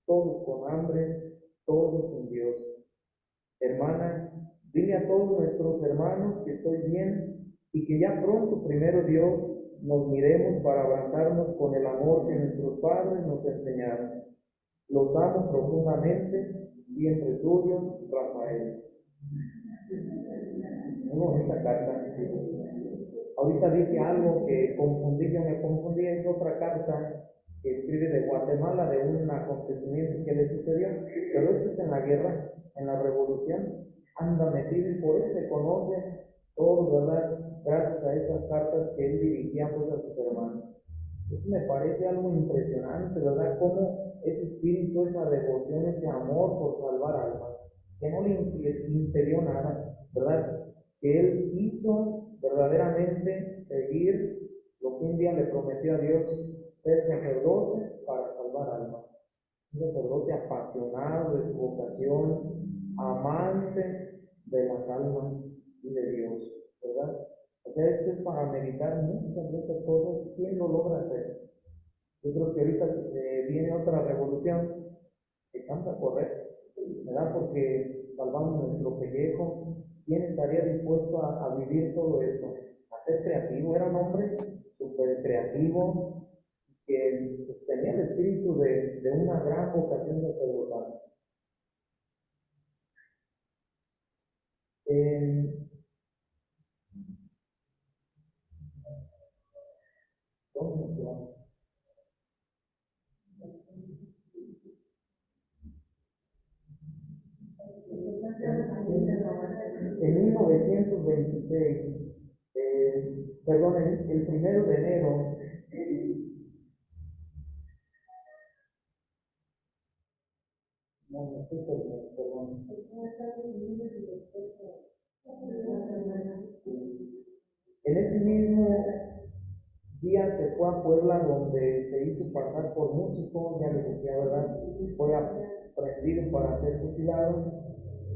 todos con hambre, todos sin Dios. Hermana, dile a todos nuestros hermanos que estoy bien y que ya pronto, primero Dios, nos miremos para abrazarnos con el amor que nuestros padres nos enseñaron. Los amo profundamente, siempre tuyo, Rafael. Muy bonita carta. Ahorita dije algo que yo me confundí, es otra carta que escribe de Guatemala de un acontecimiento que le sucedió, pero esto es en la guerra, en la revolución, anda metido y por eso se conoce todo, ¿verdad? Gracias a estas cartas que él dirigía pues a sus hermanos. Esto me parece algo impresionante, ¿verdad? Cómo ese espíritu, esa devoción, ese amor por salvar almas, que no le impidió nada, ¿verdad? Que él hizo verdaderamente seguir lo que un día le prometió a Dios, ser sacerdote para salvar almas. Un sacerdote apasionado de su vocación, amante de las almas y de Dios, ¿verdad? O sea, esto es para meditar muchas de estas cosas. ¿Quién lo logra hacer? Yo creo que ahorita si se viene otra revolución, echamos a correr, ¿verdad? Porque salvamos nuestro pellejo. ¿Quién estaría dispuesto a vivir todo eso? A ser creativo. Era un hombre súper creativo que pues, tenía el espíritu de una gran vocación sacerdotal. ¿Dónde nos quedamos? En 1926, perdón, el 1 de enero, no estoy perdiendo, perdón. Sí. En ese mismo día se fue a Puebla, donde se hizo pasar por músico, ya les decía, ¿verdad? Fue prendido para ser fusilado.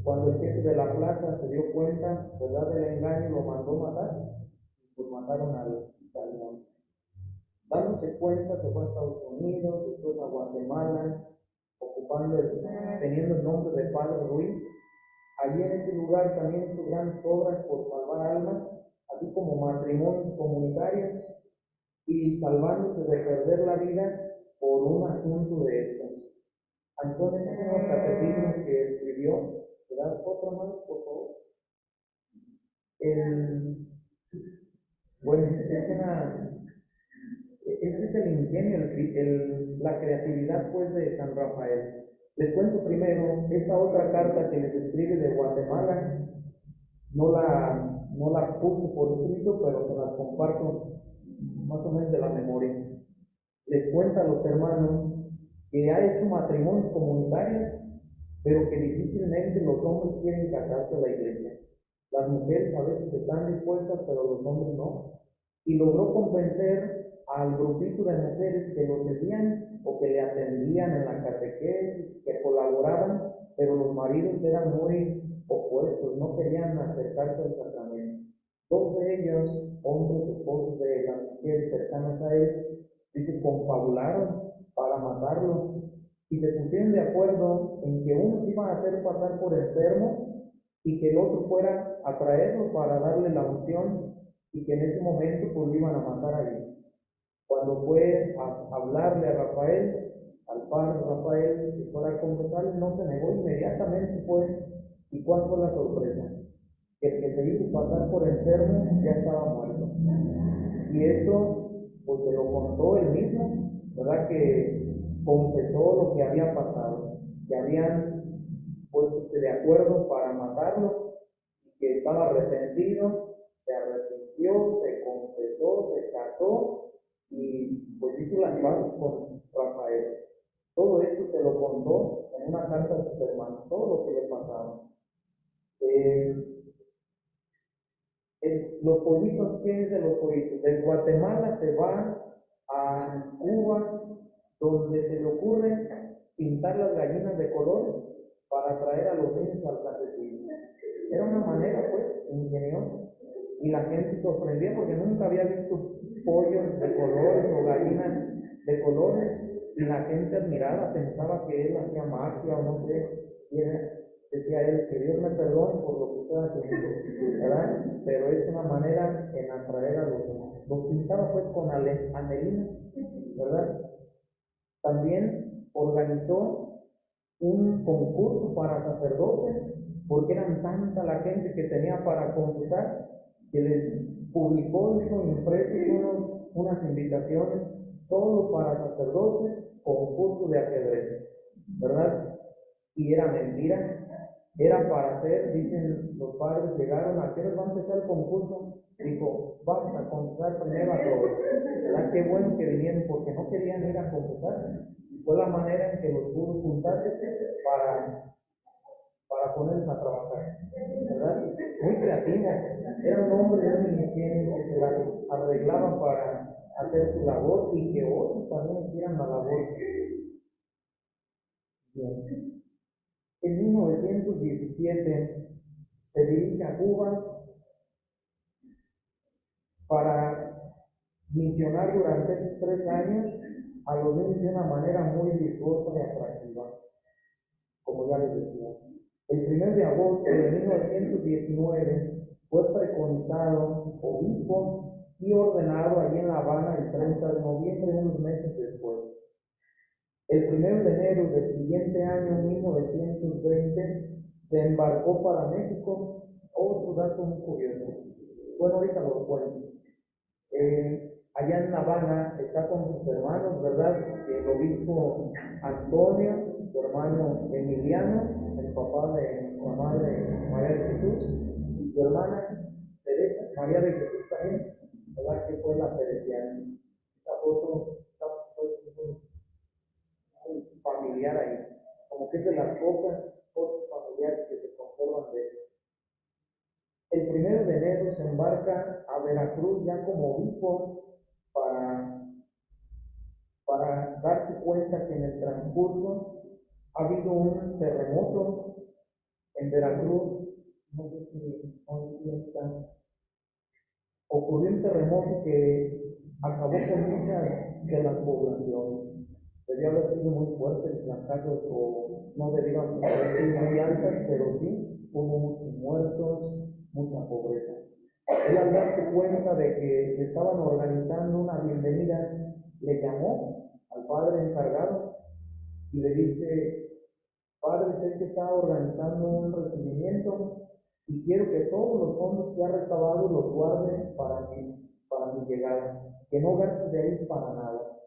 Cuando el jefe de la plaza se dio cuenta, ¿verdad?, del engaño, lo mandó matar, pues mataron al italiano. Dándose cuenta, se fue a Estados Unidos, después a Guatemala, teniendo el nombre de Padre Ruiz. Allí en ese lugar también hizo grandes obras por salvar almas, así como matrimonios comunitarios, y salvándose de perder la vida por un asunto de estos. Antonio, unos catecismos que escribió, ¿verdad? Otro más, por favor. Bueno, ese es el ingenio, la creatividad pues de San Rafael. Les cuento primero esta otra carta que les escribe de Guatemala. No la puse por escrito, pero se las comparto más o menos de la memoria. Les cuenta a los hermanos que ha hecho matrimonios comunitarios, pero que difícilmente los hombres quieren casarse a la iglesia. Las mujeres a veces están dispuestas, pero los hombres no. Y logró convencer al grupito de mujeres que lo seguían o que le atendían en la catequesis, que colaboraban, pero los maridos eran muy opuestos, no querían acercarse al sacramento. Dos de ellos, hombres esposos de las mujeres cercanas a él, dice, confabularon para matarlo y se pusieron de acuerdo en que uno se iba a hacer pasar por enfermo y que el otro fuera a traerlo para darle la unción y que en ese momento pues lo iban a matar ahí. Cuando fue a hablarle a Rafael, al padre Rafael, que fuera a confesarle, no se negó, inmediatamente fue. ¿Y cuál fue la sorpresa? Que el que se hizo pasar por enfermo ya estaba muerto. Y esto pues se lo contó él mismo, ¿verdad? Que confesó lo que había pasado, que habían puesto de acuerdo para matarlo, que estaba arrepentido, se arrepintió, se confesó, se casó y pues hizo las paces con Rafael. Todo esto se lo contó en una carta a sus hermanos, todo lo que le pasaba. Los pollitos, ¿quién es de los pollitos? De Guatemala se va a Cuba, donde se le ocurre pintar las gallinas de colores para atraer a los niños al catecismo. Era una manera, pues, ingeniosa. y la gente sorprendía porque nunca había visto pollos de colores o gallinas de colores, y la gente admiraba, pensaba que él hacía magia o no sé, y decía él, que Dios me perdone por lo que estoy haciendo, ¿verdad? Pero es una manera en atraer a los demás. Los pintaba pues con anelina, ¿verdad? También organizó un concurso para sacerdotes, porque eran tanta la gente que tenía para confesar, que les publicó, hizo impresos unas invitaciones solo para sacerdotes, concurso de ajedrez, ¿verdad? Y era mentira, era para hacer, dicen los padres, llegaron, ¿a qué hora va a empezar el concurso? Dijo, vamos a confesar primero a todos, ¿verdad? Qué bueno que vinieron, porque no querían ir a confesar, y fue la manera en que los pudo juntar para ponerlos a trabajar, ¿verdad? Muy creativo, era un hombre muy ingenio que se las arreglaba para hacer su labor y que otros también hicieran la labor. Bien. En 1917 se dirige a Cuba para misionar durante esos 3 años a los niños de una manera muy virtuosa y atractiva, como ya les decía. El 1 de agosto de 1919 fue preconizado obispo y ordenado allí en La Habana el 30 de noviembre, unos meses después. El 1 de enero del siguiente año, 1920, se embarcó para México. Otro dato muy curioso. Bueno, ahorita lo cuento. Allá en La Habana está con sus hermanos, ¿verdad? El obispo Antonio, su hermano Emiliano, el papá de nuestra madre María de Jesús, y su hermana Teresa, María de Jesús también, ¿verdad? Que fue la teresiana. Esa foto está pues muy familiar ahí, como que es de las pocas fotos familiares que se conservan de él. El 1 de enero se embarca a Veracruz ya como obispo para, para darse cuenta que en el transcurso ha habido un terremoto en Veracruz, no sé si hoy día está, ocurrió un terremoto que acabó con muchas de las poblaciones. Debió haber sido muy fuerte, las casas o no debieron haber sido muy altas, pero sí hubo muchos muertos, mucha pobreza. Él al darse cuenta de que estaban organizando una bienvenida, le llamó al padre encargado y le dice, padre, sé que está organizando un recibimiento y quiero que todos los fondos que ha recabado los guarde para mi llegada, que no gaste de ahí para nada.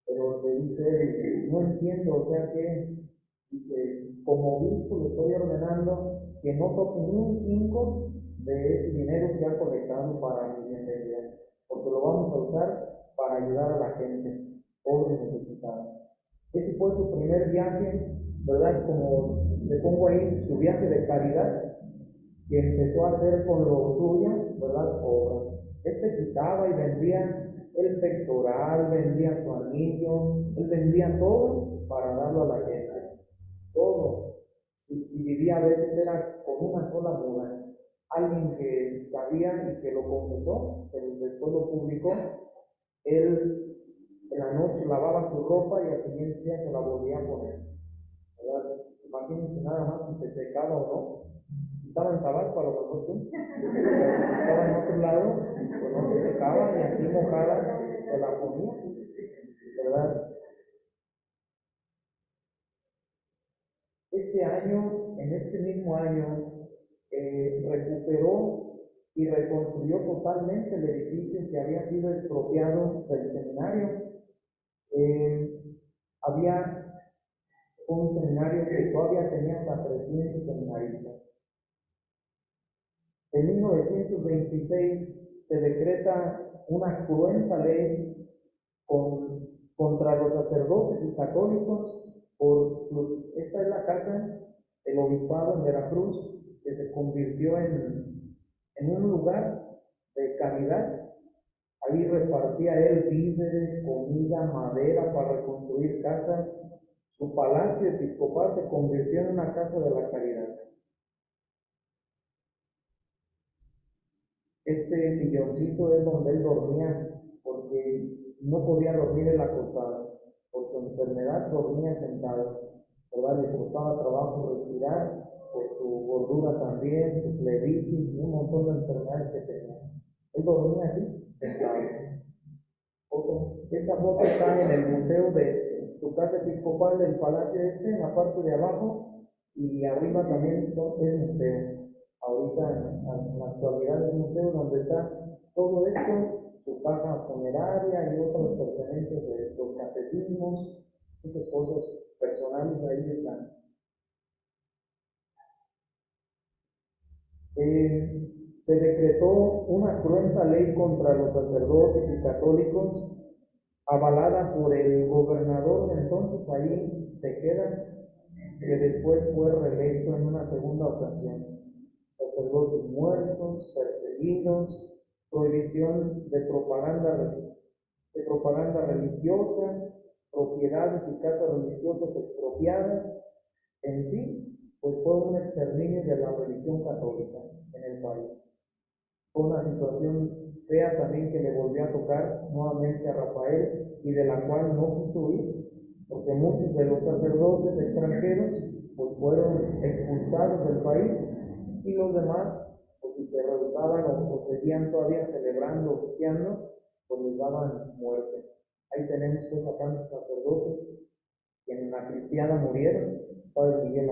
Pero le dice, no entiendo, o sea que, dice, como obispo le estoy ordenando que no toque ni un 5 de ese dinero que ha colectado para mi bienvenida, porque lo vamos a usar para ayudar a la gente pobre y necesitada. Ese fue su primer viaje, ¿verdad? Como le pongo ahí, su viaje de caridad, que empezó a hacer con lo suyo, ¿verdad? Obras. Él se quitaba y vendía el pectoral, vendía su anillo, él vendía todo para darlo a la gente. Todo. Si vivía a veces era con una sola muda. Alguien que sabía y que lo confesó, que después lo publicó, él en la noche lavaba su ropa y al siguiente día se la volvía a poner, ¿verdad? Imagínense nada más si se secaba o no. Si estaba en Tabasco, a lo mejor sí, pero si estaba en otro lado, pues no se secaba y así mojada se la ponía, ¿verdad? Este año, en este mismo año, recuperó y reconstruyó totalmente el edificio que había sido expropiado del seminario. Había un seminario que todavía tenía hasta 300 seminaristas. En 1926 se decreta una cruenta ley contra los sacerdotes y católicos. Esta es la casa del obispado en Veracruz, que se convirtió en un lugar de caridad. Ahí repartía él víveres, comida, madera para reconstruir casas. Su palacio episcopal se convirtió en una casa de la caridad. Este silloncito es donde él dormía, porque no podía dormir en la acostado. Por su enfermedad dormía sentado, ¿verdad? Le costaba trabajo respirar, por su gordura también, su plebitis y un montón de enfermedades que tenía. Él dormía así, sentado. Esa foto está en el museo de su casa episcopal del Palacio Este, en la parte de abajo, y arriba también es museo. Ahorita en la actualidad es museo donde está todo esto, su caja funeraria y otras pertenencias de los catecismos, muchas cosas personales ahí están. Se decretó una cruenta ley contra los sacerdotes y católicos, avalada por el gobernador de entonces ahí Tejeda, que después fue reelecto en una segunda ocasión. Sacerdotes muertos, perseguidos, prohibición de propaganda religiosa, propiedades y casas religiosas expropiadas. En sí, pues fue un exterminio de la religión católica en el país. Fue una situación fea también que le volvió a tocar nuevamente a Rafael y de la cual no quiso huir, porque muchos de los sacerdotes extranjeros pues fueron expulsados del país y los demás, pues si se rehusaban o seguían todavía celebrando, oficiando, pues les daban muerte. Ahí tenemos pues a tantos sacerdotes que en la cristiana murieron. Padre Miguel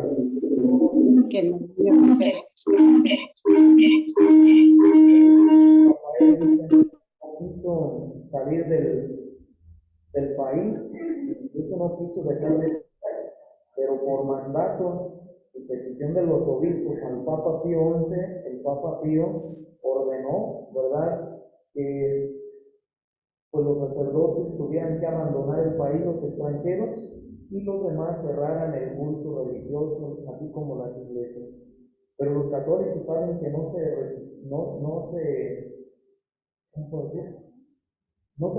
Que no sé.
Rafael no quiso salir del país, incluso no quiso dejar de, pero por mandato y petición de los obispos al Papa Pío XI, el Papa Pío ordenó, ¿verdad?, que pues los sacerdotes tuvieran que abandonar el país, los extranjeros, y los demás cerraran el culto religioso, así como las iglesias. Pero los católicos saben que no se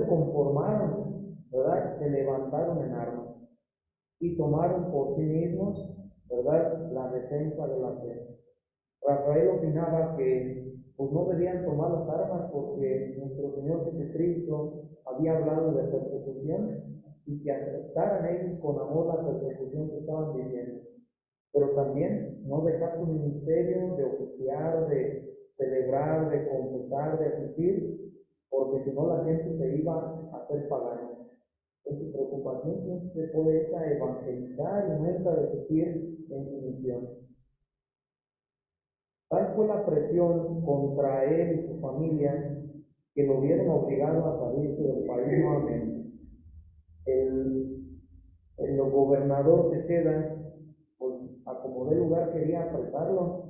conformaron, ¿verdad? Se levantaron en armas y tomaron por sí mismos, ¿verdad?, la defensa de la fe. Rafael opinaba que pues no debían tomar las armas porque nuestro Señor Jesucristo había hablado de persecución y que aceptaran ellos con amor la persecución que estaban viviendo. Pero también no dejar su ministerio de oficiar, de celebrar, de confesar, de asistir, porque si no la gente se iba a hacer pagana. Su preocupación siempre fue esa, evangelizar y nunca desistir en su misión. Tal fue la presión contra él y su familia que lo vieron obligado a salirse del país nuevamente. El gobernador Tejeda, pues a como de lugar quería apresarlo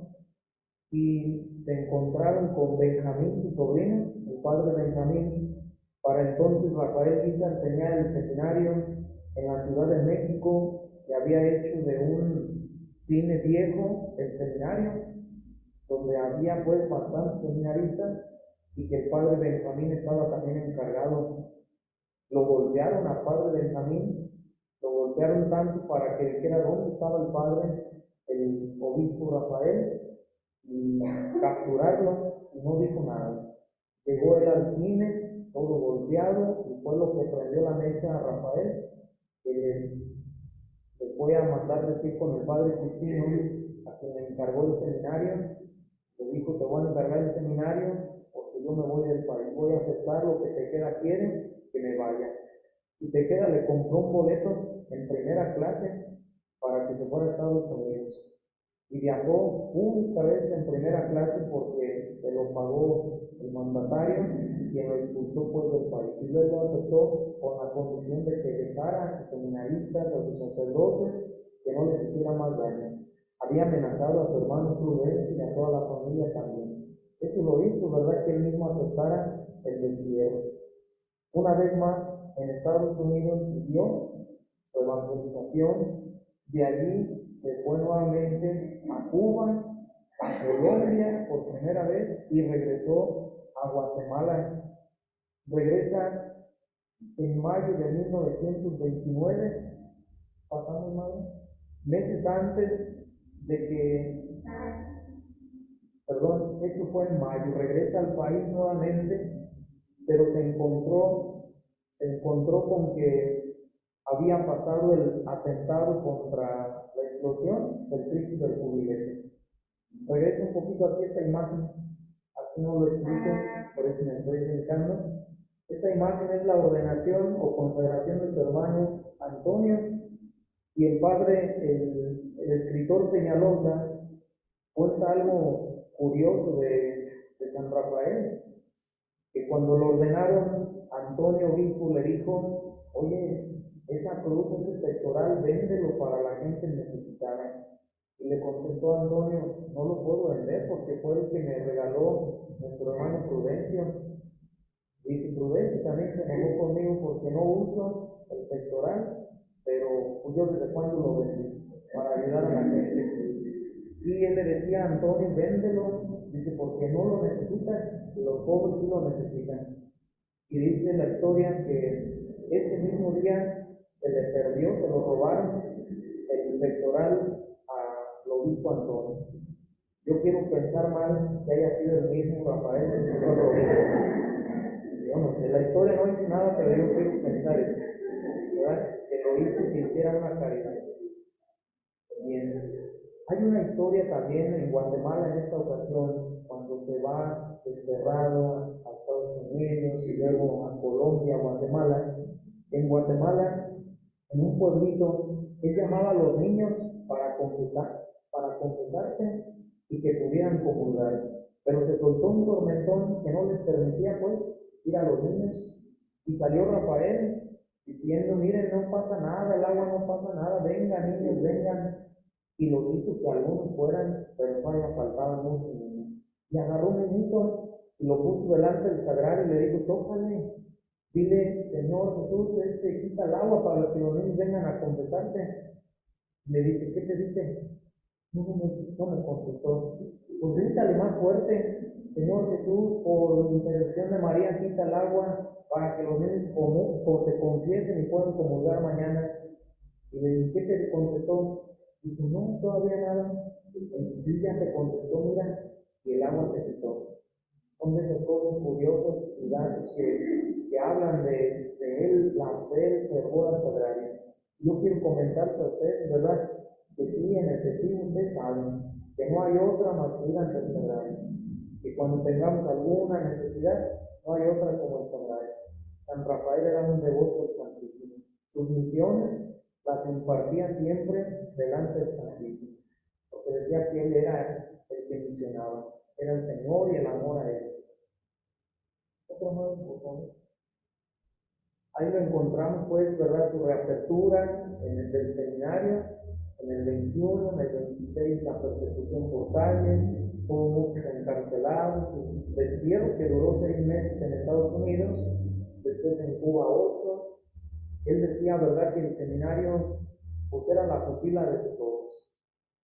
y se encontraron con Benjamín, su sobrino, el padre Benjamín. Para entonces Rafael Guizar tenía el seminario en la Ciudad de México, que había hecho de un cine viejo el seminario, donde había pues bastantes seminaristas y que el padre Benjamín estaba también encargado. Lo golpearon a padre Benjamín, lo golpearon tanto para que dijera dónde estaba el padre, el obispo Rafael, y capturarlo, y no dijo nada. Llegó él al cine, todo golpeado, y fue lo que prendió la mecha a Rafael, que le fue a mandar decir con el padre Justino, a quien le encargó el seminario. Le dijo: te voy a encargar el seminario porque yo me voy del país, voy a aceptar lo que Tejeda quiere, que me vaya. Y Tejeda le compró un boleto en primera clase para que se fuera a Estados Unidos. Y viajó única vez en primera clase porque se lo pagó el mandatario, quien lo expulsó pues del país. Y luego aceptó con la condición de que dejara a sus seminaristas, a sus sacerdotes, que no les hiciera más daño. Había amenazado a su hermano Prudencio y a toda la familia también. Eso lo hizo, ¿verdad?, que él mismo aceptara el destierro. Una vez más, en Estados Unidos siguió su evangelización. De allí se fue nuevamente a Cuba, a Colombia por primera vez y regresó a Guatemala. Regresa en mayo de 1929, pasamos meses antes de que perdón, esto fue en mayo, regresa al país nuevamente, pero se encontró con que había pasado el atentado contra la explosión del Cristo del Jubileo. Regresa un poquito aquí esta imagen, aquí no lo explico, por eso me estoy brincando. Esta imagen es la ordenación o consagración de su hermano Antonio, y el padre, el escritor Peñalosa, cuenta algo curioso de San Rafael, que cuando lo ordenaron, Antonio Obispo le dijo: oye, esa cruz, ese pectoral, véndelo para la gente necesitada. Y le contestó Antonio: no lo puedo vender porque fue el que me regaló nuestro hermano Prudencio. Dice: Prudencio también se enojó conmigo porque no uso el pectoral, pero pues yo desde cuando lo vendí para ayudar a la gente. Y él le decía a Antonio: véndelo, dice, porque no lo necesitas, los pobres sí lo necesitan. Y dice la historia que ese mismo día se le perdió, se lo robaron el pectoral al obispo Antonio. Yo quiero pensar mal que haya sido el mismo Rafael que se lo robó. Yo no sé, la historia no dice nada, pero yo quiero pensar eso, ¿verdad? Que lo hizo, que hiciera una caridad. Bien. Hay una historia también en Guatemala en esta ocasión, cuando se va desterrado a Estados Unidos y luego a Colombia, Guatemala. En Guatemala, en un pueblito, él llamaba a los niños para confesarse y que pudieran comulgar. Pero se soltó un tormentón que no les permitía pues ir a los niños, y salió Rafael diciendo: miren, no pasa nada, el agua no pasa nada, vengan niños, vengan. Y los hizo que algunos fueran, pero no haya faltado muchos niños. Y agarró un niñito y lo puso delante del sagrario y le dijo: tócale, dile: Señor Jesús, quita el agua para que los niños vengan a confesarse. Le dice: ¿qué te dice? No me contestó. Pues grítale más fuerte: Señor Jesús, por intercesión de María, quita el agua para que los niños se confiesen y puedan comulgar mañana. Y le dije: ¿qué te contestó? Dijo: no, todavía nada. Entonces sí, ya te contestó, mira, y el agua se quitó. Son de esas cosas curiosas y datos que hablan de él, la fe, el fervor al sagrario. Yo quiero comentarles a ustedes, ¿verdad?, que sí, en efectivo ustedes saben que no hay otra más que ir ante el sagrario, que cuando tengamos alguna necesidad, no hay otra como el sagrario. San Rafael era un devoto del Santísimo. Sus misiones las impartía siempre delante del Santísimo, porque decía que él era el que misionaba, era el Señor y el amor a él. Otro modo, por favor. Ahí lo encontramos, pues, ¿verdad?, su reapertura en el del seminario, en el 21, en el 26 la persecución por calles, hubo muchos encarcelados, su destierro que duró 6 meses en Estados Unidos, después en Cuba 8. Él decía, ¿verdad?, que el seminario pues era la pupila de sus ojos,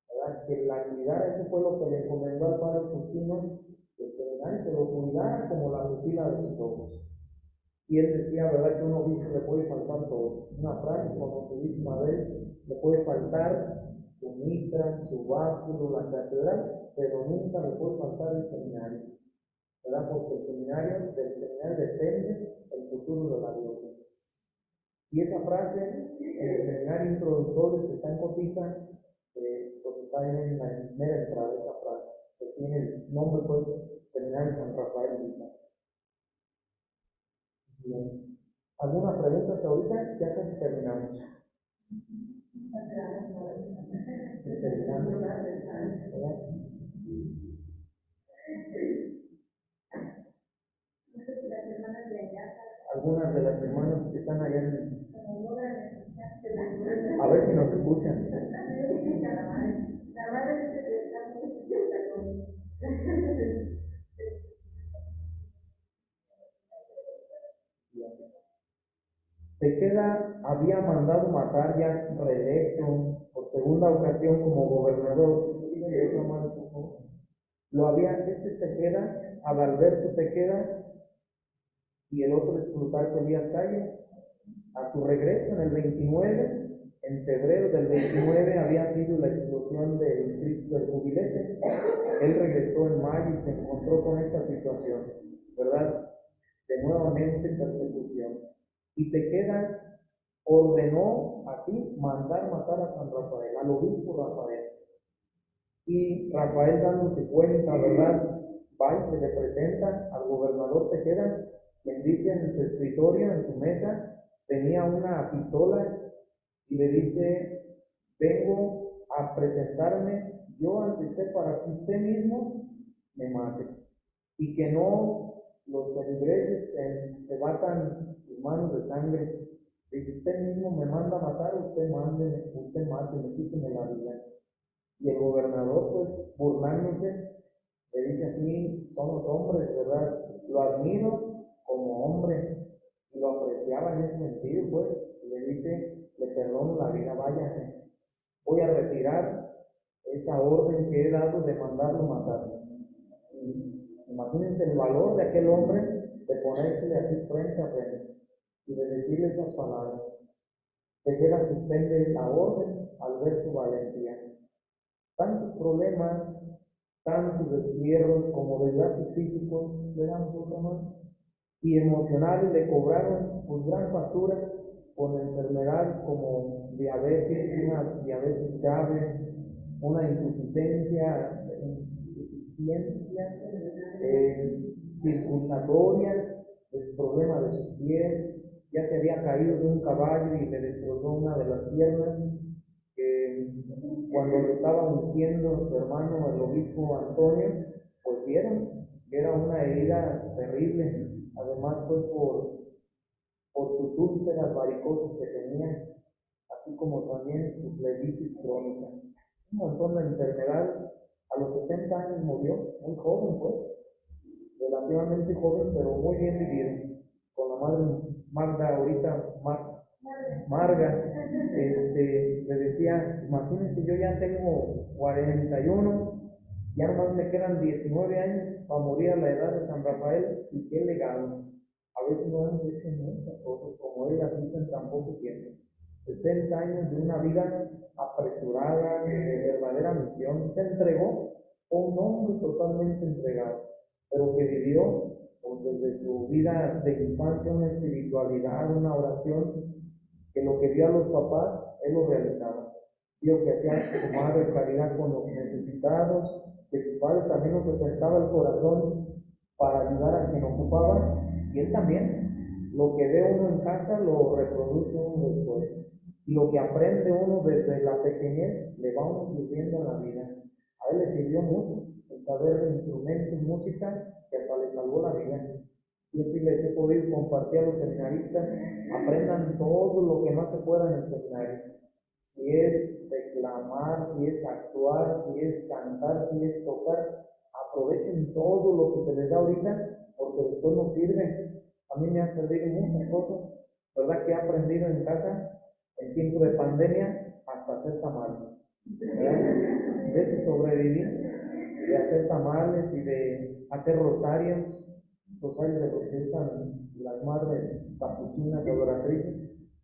¿verdad?, que la cuidara. Eso fue lo que le encomendó al padre Justino, que el seminario se lo cuidara como la pupila de sus ojos. Y él decía, ¿verdad?, que a un obispo le puede faltar todo. Una frase conocidísima de él: le puede faltar su mitra, su báculo, la catedral, pero nunca le puede faltar el seminario, ¿verdad?, porque del seminario depende el futuro de la diócesis. Y esa frase, en el seminario introductorio que está en Cotija, pues está en la primera entrada de esa frase, que tiene el nombre, pues, Seminario San Rafael Lisa. Bien. ¿Alguna pregunta hasta ahorita? Ya casi terminamos. Interesante, ¿verdad? Algunas de las hermanas que están allá a ver si nos escuchan. Tejeda había mandado matar, ya reelecto por segunda ocasión como gobernador. Este es Tejeda, Adalberto Tejeda, y el otro es Plutarco Elías Calles. A su regreso en el 29, En febrero del 29 había sido la explosión del Cristo del Jubilete. Él regresó en mayo y se encontró con esta situación, ¿verdad? De nuevamente persecución. Y Tequera ordenó así mandar matar a San Rafael, al obispo Rafael. Y Rafael, dándose cuenta, ¿verdad?, va y se le presenta al gobernador Tejeda, quien dice en su escritorio, en su mesa, tenía una pistola y le dice: vengo a presentarme yo ante usted para que usted mismo me mate y que no los feligreses se batan sus manos de sangre. Dice: usted mismo me manda a matar, usted máteme, quíteme la vida. Y el gobernador, pues, burlándose, le dice así: somos hombres, ¿verdad? Lo admiro como hombre, y lo apreciaba en ese sentido, pues, y le dice: le perdono la vida, váyase, voy a retirar esa orden que he dado de mandarlo matar. Y imagínense el valor de aquel hombre de ponérsele así frente a frente y de decirle esas palabras. Tejera suspende la orden al ver su valentía. Tantos problemas, tantos destierros como desgastes físicos, le damos otra mano, y emocionales le cobraron pues gran factura con enfermedades como diabetes, una diabetes grave, una insuficiencia circulatoria, el problema de sus pies, ya se había caído de un caballo y le destrozó una de las piernas. Cuando lo estaba ungiendo su hermano, el obispo Antonio, pues vieron que era una herida terrible, además pues por sus úlceras varicosas que tenía, así como también su flebitis crónica, un montón de enfermedades. A los 60 años murió, muy joven pues, relativamente joven, pero muy bien vivido, con la madre Magda, ahorita Marga, le decía: imagínense, yo ya tengo 41, ya nomás me quedan 19 años para morir a la edad de San Rafael, y qué legado. A veces no hemos hecho muchas cosas como él las hizo en tan poco tiempo. 60 años de una vida apresurada, de verdadera misión, se entregó, un hombre totalmente entregado, pero que vivió pues, desde su vida de infancia una espiritualidad, una oración, que lo que vio a los papás, él lo realizaba. Vio que hacía su madre caridad con los necesitados, que su padre también nos acercaba el corazón para ayudar a quien ocupaba, y él también. Lo que ve uno en casa lo reproduce uno después. Y lo que aprende uno desde la pequeñez le va uno sirviendo en la vida. A él le sirvió mucho el saber de instrumentos, música, que hasta le salvó la vida. Yo sí les he podido compartir a los seminaristas: aprendan todo lo que más se pueda en el seminario. Si es declamar, si es actuar, si es cantar, si es tocar, aprovechen todo lo que se les da ahorita, porque después nos sirve. A mí me han servido muchas cosas, ¿verdad?, que he aprendido en casa en tiempo de pandemia, hasta hacer tamales, ¿verdad? De eso sobreviví, de hacer tamales y de hacer rosarios de los que usan las madres capuchinas de adoratrices.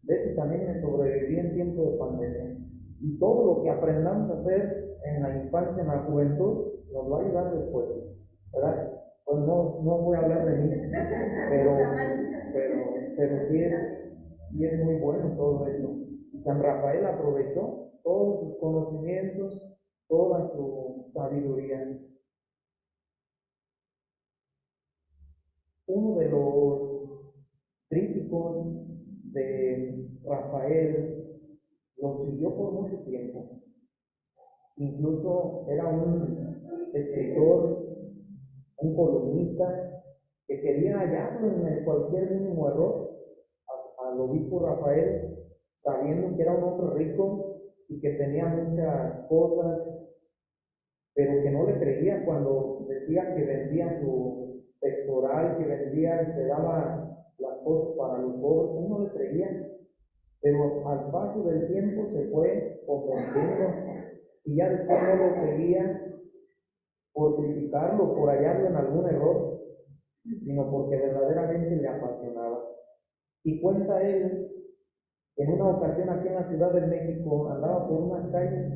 De eso también me sobreviví en tiempo de pandemia. Y todo lo que aprendamos a hacer en la infancia, en la juventud, nos va a ayudar después, ¿verdad? Pues no voy a hablar de mí, pero sí es muy bueno todo eso. Y San Rafael aprovechó todos sus conocimientos, toda su sabiduría. Uno de los críticos de Rafael lo siguió por mucho tiempo. Incluso era un escritor, un columnista, que quería hallarlo en cualquier mínimo error al obispo Rafael, sabiendo que era un hombre rico y que tenía muchas cosas, pero que no le creía cuando decía que vendía su pectoral, que vendía y se daba las cosas para los pobres. Él no le creía, pero al paso del tiempo se fue convenciendo, y ya después no lo seguía por criticarlo, por hallarlo en algún error, sino porque verdaderamente le apasionaba. Y cuenta él En una ocasión aquí en la Ciudad de México andaba por una calle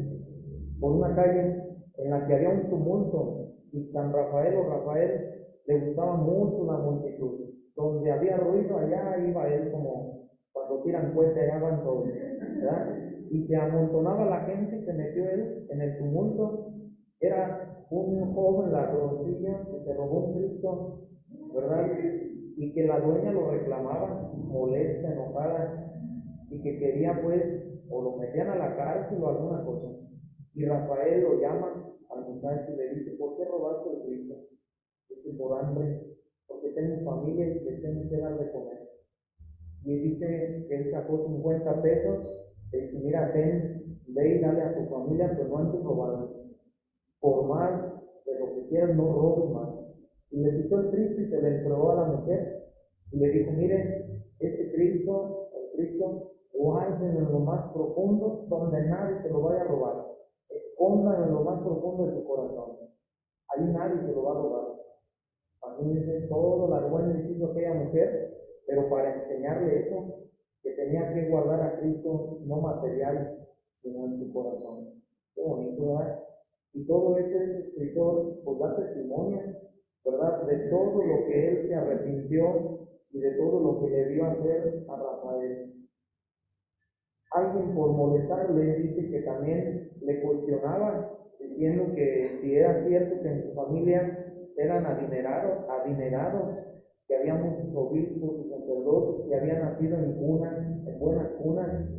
en la que había un tumulto y San Rafael o Rafael le gustaba mucho la multitud. Donde había ruido, allá iba él, como cuando tiran cohete, allá van todos, ¿verdad? Y se amontonaba la gente y se metió él en el tumulto. Era un joven ladroncillo que se robó un Cristo, ¿verdad? Y que la dueña lo reclamaba, molesta, enojada, y que quería pues, o lo metían a la cárcel o alguna cosa. Y Rafael lo llama al muchacho y le dice: ¿por qué robaste el Cristo? Dice: por hambre, porque tengo familia y le tengo que dar de comer. Y él dice que él sacó 50 pesos, le dice: mira, ve y dale a tu familia, pero no antes robando. Por más de lo que quieras, no robes más. Y le quitó el Cristo y se le entregó a la mujer y le dijo: mire, este Cristo, el Cristo, guárdenlo en lo más profundo, donde nadie se lo vaya a robar. Escóndanlo en lo más profundo de su corazón. Ahí nadie se lo va a robar. Imagínense todo la buena que hizo aquella mujer, pero para enseñarle eso, que tenía que guardar a Cristo no material, sino en su corazón. Qué bonito, ¿verdad? Y todo eso ese escritor pues da testimonio, ¿verdad? De todo lo que él se arrepintió y de todo lo que le dio a hacer a Rafael. Alguien por molestarle dice que también le cuestionaba, diciendo que si era cierto que en su familia eran adinerados, que había muchos obispos y sacerdotes que habían nacido en cunas, en buenas cunas,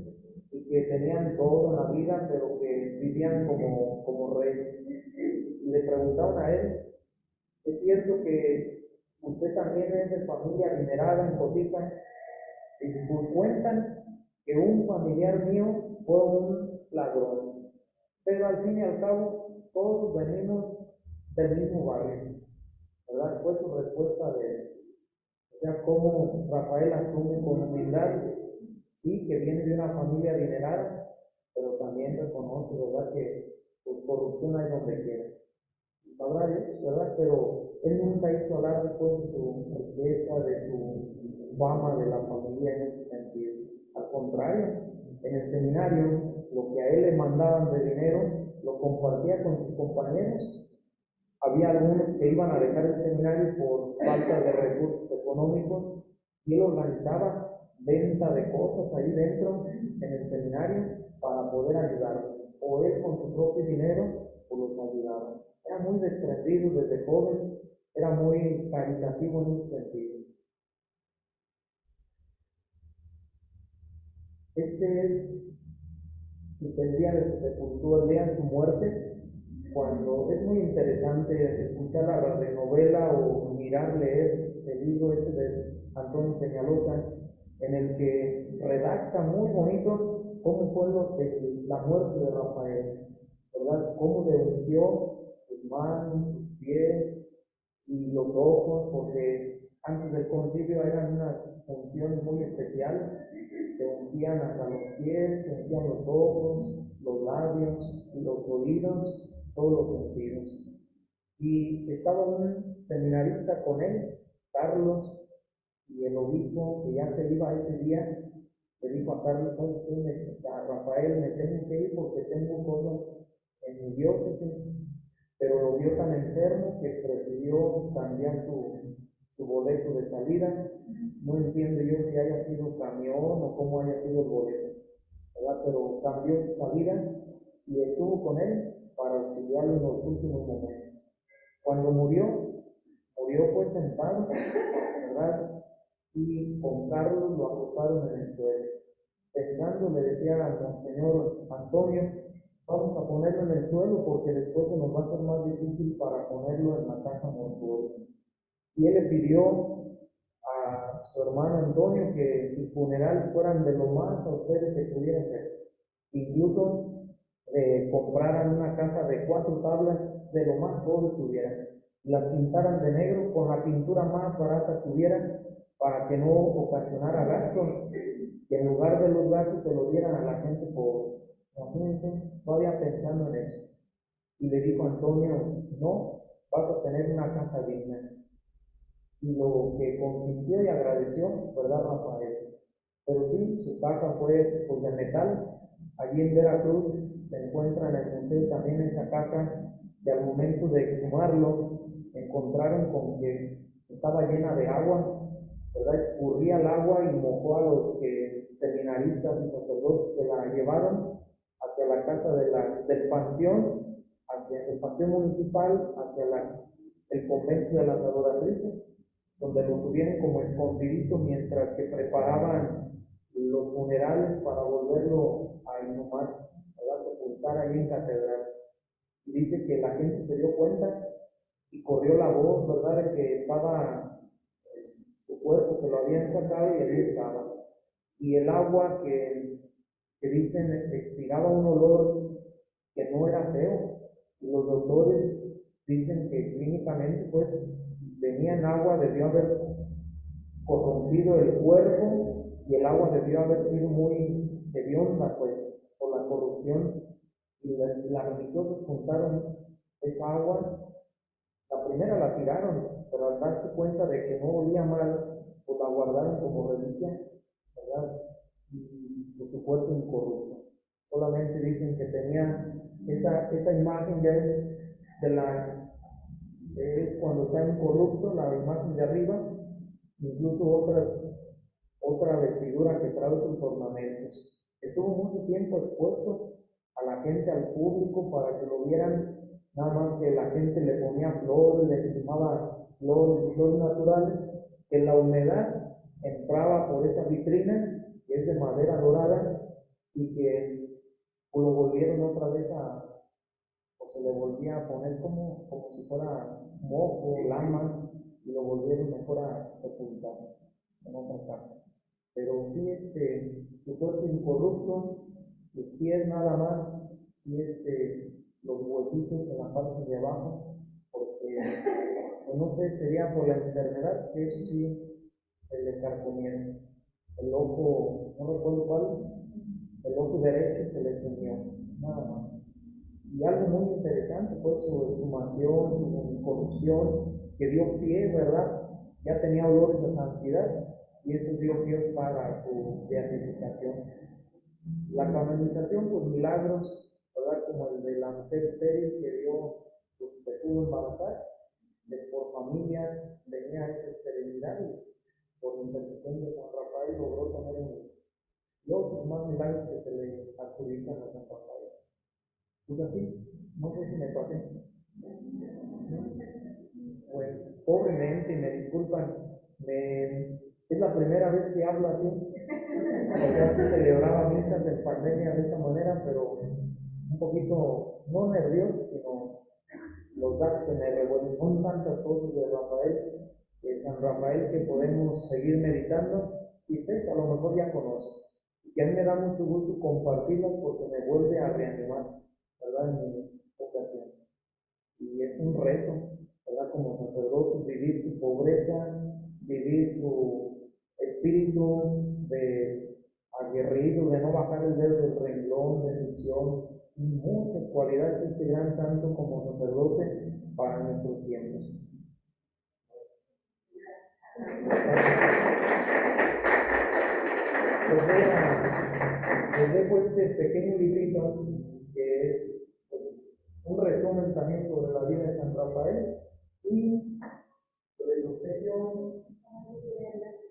y que tenían todo en la vida, pero que vivían como reyes. Y le preguntaban a él: ¿es cierto que usted también es de familia adinerada en Cotica? Y pues cuentan que un familiar mío fue un ladrón, pero al fin y al cabo todos venimos del mismo barrio, ¿verdad? Fue su respuesta de él. O sea, cómo Rafael asume con humildad, sí, que viene de una familia adinerada, pero también reconoce, ¿verdad?, que pues corrupción hay donde quiera. Y sabrá Dios, ¿verdad? Pero él nunca hizo alarde pues de su riqueza, de su fama, de la familia en ese sentido. Al contrario, en el seminario, lo que a él le mandaban de dinero, lo compartía con sus compañeros. Había algunos que iban a dejar el seminario por falta de recursos económicos y él organizaba venta de cosas ahí dentro en el seminario para poder ayudarlos. O él con su propio dinero pues los ayudaba. Era muy desprendido desde joven, era muy caritativo en ese sentido. Este es el día de su sepultura, el día de su muerte, cuando es muy interesante escuchar la radionovela o leer el libro ese de Antonio Peñalosa, en el que redacta muy bonito cómo fue la muerte de Rafael, ¿verdad? Cómo le ungió sus manos, sus pies y los ojos, porque antes del concilio eran unas funciones muy especiales. Se ungían hasta los pies, se ungían los ojos, los labios, los oídos, todos los sentidos. Y estaba un seminarista con él, Carlos, y el obispo, que ya se iba ese día, le dijo a Carlos: ¿sabes qué? A Rafael me tengo que ir porque tengo cosas en mi diócesis, pero lo vio tan enfermo que prefirió cambiar su boleto de salida. No entiendo yo si haya sido camión o cómo haya sido el boleto, ¿verdad? Pero cambió su salida y estuvo con él para auxiliarlo en los últimos momentos. Cuando murió pues sentado, ¿verdad? Y con Carlos lo acostaron en el suelo. Pensando, le decía a Monseñor Antonio: vamos a ponerlo en el suelo porque después se nos va a hacer más difícil para ponerlo en la caja mortuoria. Y él le pidió a su hermano Antonio que sus funerales fueran de lo más austeros que pudiera ser. Incluso compraran una caja de 4 tablas de lo más pobre que hubiera, las pintaran de negro con la pintura más barata que hubiera, para que no ocasionara gastos, que en lugar de los gastos se lo dieran a la gente pobre. Imagínense, todavía pensando en eso. Y le dijo Antonio: no, vas a tener una caja digna. Y lo que consintió y agradeció, ¿verdad, Rafael? pero sí, su caja fue pues, de metal. Allí en Veracruz se encuentra en el museo también esa caja, que al momento de exhumarlo encontraron con que estaba llena de agua, ¿verdad? Escurría el agua y mojó a los seminaristas y sacerdotes que la llevaron hacia la casa del panteón, hacia el panteón municipal, hacia el convento de las adoratrices, donde lo tuvieron como escondidito mientras que preparaban los funerales para volverlo a inhumar, ¿verdad? Sepultar ahí en catedral. Y dice que la gente se dio cuenta y corrió la voz, ¿verdad?, de que estaba su cuerpo, que lo habían sacado y allí estaba. Y el agua que dicen expiraba un olor que no era feo. Y los doctores dicen que clínicamente, pues, si tenían agua, debió haber corrompido el cuerpo y el agua debió haber sido muy hedionda, pues, por la corrupción. Y las religiosas juntaron esa agua. La primera la tiraron, pero al darse cuenta de que no olía mal, pues la guardaron como reliquia, ¿verdad? Y pues, su cuerpo incorrupto. Solamente dicen que tenía esa imagen, ya es cuando está incorrupto, la imagen de arriba, incluso otra vestidura que trae otros ornamentos. Estuvo mucho tiempo expuesto a la gente, al público, para que lo vieran, nada más que la gente le ponía flores, le encimaba flores y flores naturales, que la humedad entraba por esa vitrina, que es de madera dorada, y que lo volvieron otra vez o se le volvía a poner como si fuera mojo, lama, y lo volvieron mejor a sepultar en otra casa. Pero sí, su cuerpo incorrupto, sus pies nada más, sí, los huesitos en la parte de abajo, porque, pues no sé, sería por la enfermedad, que eso sí se le carcomieron. El ojo, no recuerdo cuál, el ojo derecho se le sumió, nada más. Y algo muy interesante fue su exhumación, su corrupción, que dio pie, ¿verdad? Ya tenía olores a santidad, y eso dio pie para su beatificación. La canonización, pues milagros, ¿verdad? Como el de la mujer estéril que pues, se pudo embarazar, por familia tenía esa esterilidad y por intercesión de San Rafael logró tener un hijo. Y otros más milagros que se le adjudican a San Rafael. Pues así, no sé si me pasé. Bueno, pobremente, me disculpan, es la primera vez que hablo así. O sea, se celebraba misas en pandemia de esa manera, pero un poquito, no nervioso, sino los datos se me revuelven. Son tantas cosas de Rafael, de San Rafael, que podemos seguir meditando, y ustedes a lo mejor ya conocen. Y a mí me da mucho gusto compartirlas porque me vuelve a reanimar, ¿verdad? En mi vocación. Y es un reto, ¿verdad? Como sacerdotes, vivir su pobreza, vivir su espíritu de aguerrido, de no bajar el dedo del renglón, de misión, y muchas cualidades este gran santo como sacerdote para nuestros tiempos. Les dejo este pequeño librito que es un resumen también sobre la vida de San Rafael, y les obsequio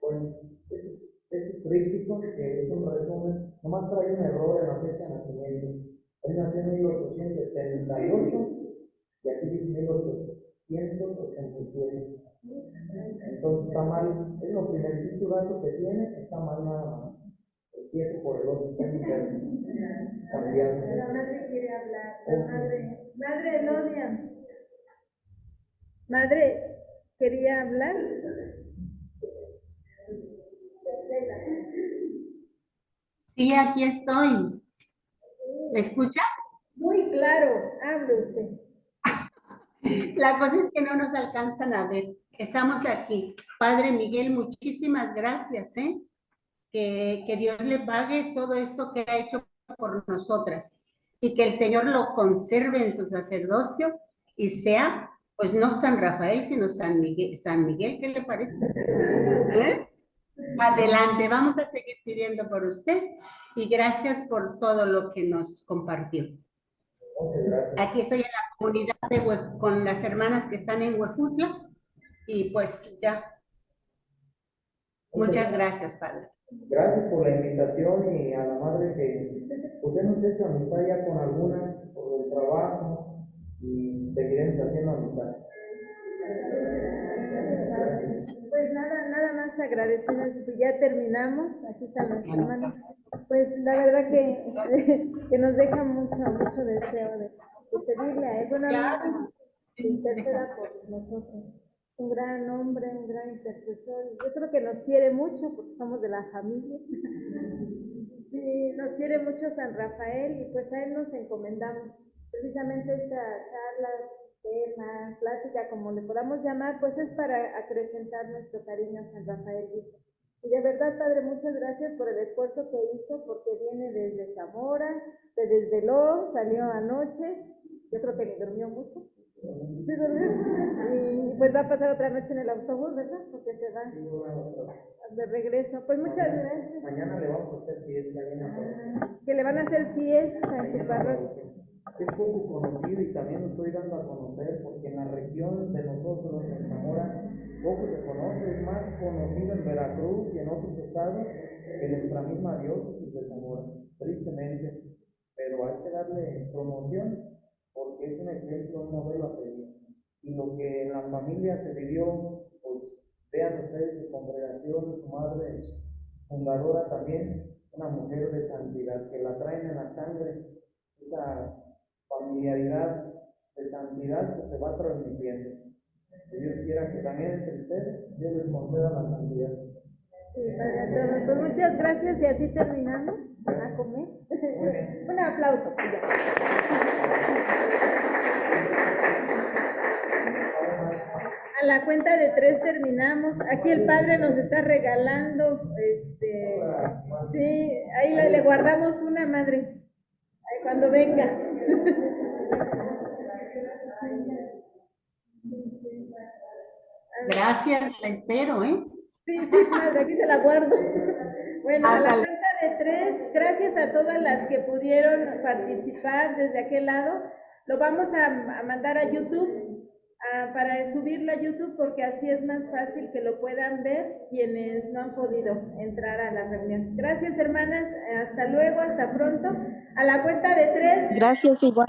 con estos trípticos que es un resumen, nomás trae un error en la fecha de nacimiento. Él nació en 1878 y aquí dice 1887. Entonces está mal, es lo primerito dato que tiene, está mal nada más. El 7 por el 8 está cambiando.
La madre quiere hablar, Madre Elodia. Madre, ¿quería hablar?
Sí, aquí estoy. ¿Me escucha?
Muy claro, hable usted.
La cosa es que no nos alcanzan a ver. Estamos aquí. Padre Miguel, muchísimas gracias, ¿eh? Que Dios le pague todo esto que ha hecho por nosotras y que el Señor lo conserve en su sacerdocio y sea, pues no San Rafael, sino San Miguel. San Miguel, ¿qué le parece? ¿Eh? Adelante, vamos a seguir pidiendo por usted y gracias por todo lo que nos compartió.
Muchas gracias.
Aquí estoy en la comunidad con las hermanas que están en Huejutla y pues ya. Muchas gracias, Padre.
Gracias por la invitación y a la madre que pues hemos hecho amistad ya con algunas por el trabajo y seguiremos haciendo amistad. Gracias.
Pues nada más agradecerles, pues ya terminamos, aquí está nuestra hermana. Pues la verdad que nos deja mucho deseo de pedirle a él, bueno, que interceda por nosotros. Es un gran hombre, un gran intercesor. Yo creo que nos quiere mucho porque somos de la familia. Sí, nos quiere mucho San Rafael y pues a él nos encomendamos. Precisamente esta charla, tema, plática, como le podamos llamar, pues es para acrecentar nuestro cariño a San Rafael. Y de verdad, Padre, muchas gracias por el esfuerzo que hizo, porque viene desde Zamora, se desveló, salió anoche, yo creo que ni durmió mucho. ¿Sí durmió? Y pues va a pasar otra noche en el autobús, ¿verdad? Porque se va de regreso. Pues muchas gracias.
Mañana le vamos a hacer fiesta en la parroquia.
Que le van a hacer fiesta en su parroquia.
Es poco conocido y también lo estoy dando a conocer porque en la región de nosotros, en Zamora, poco se conoce, es más conocido en Veracruz y en otros estados que en nuestra misma diócesis de Zamora, tristemente, pero hay que darle promoción porque es un ejemplo, un modelo a seguir. Y lo que en la familia se vivió, pues vean ustedes su congregación, su madre fundadora también, una mujer de santidad, que la traen en la sangre, esa familiaridad de santidad que se va transmitiendo. Que Dios quiera que también entre ustedes Dios les conceda la santidad.
Sí, pues muchas gracias y así terminamos a comer. Un aplauso. A la cuenta de 3 terminamos. Aquí el Padre nos está regalando, sí, ahí le guardamos una, madre, ahí cuando venga.
Gracias, la espero, ¿eh?
Sí, madre, aquí se la guardo. Bueno, a la cuenta de 3, gracias a todas las que pudieron participar desde aquel lado. Lo vamos a mandar a YouTube, para subirlo a YouTube, porque así es más fácil que lo puedan ver quienes no han podido entrar a la reunión. Gracias, hermanas, hasta luego, hasta pronto. A la cuenta de 3.
Gracias, igual.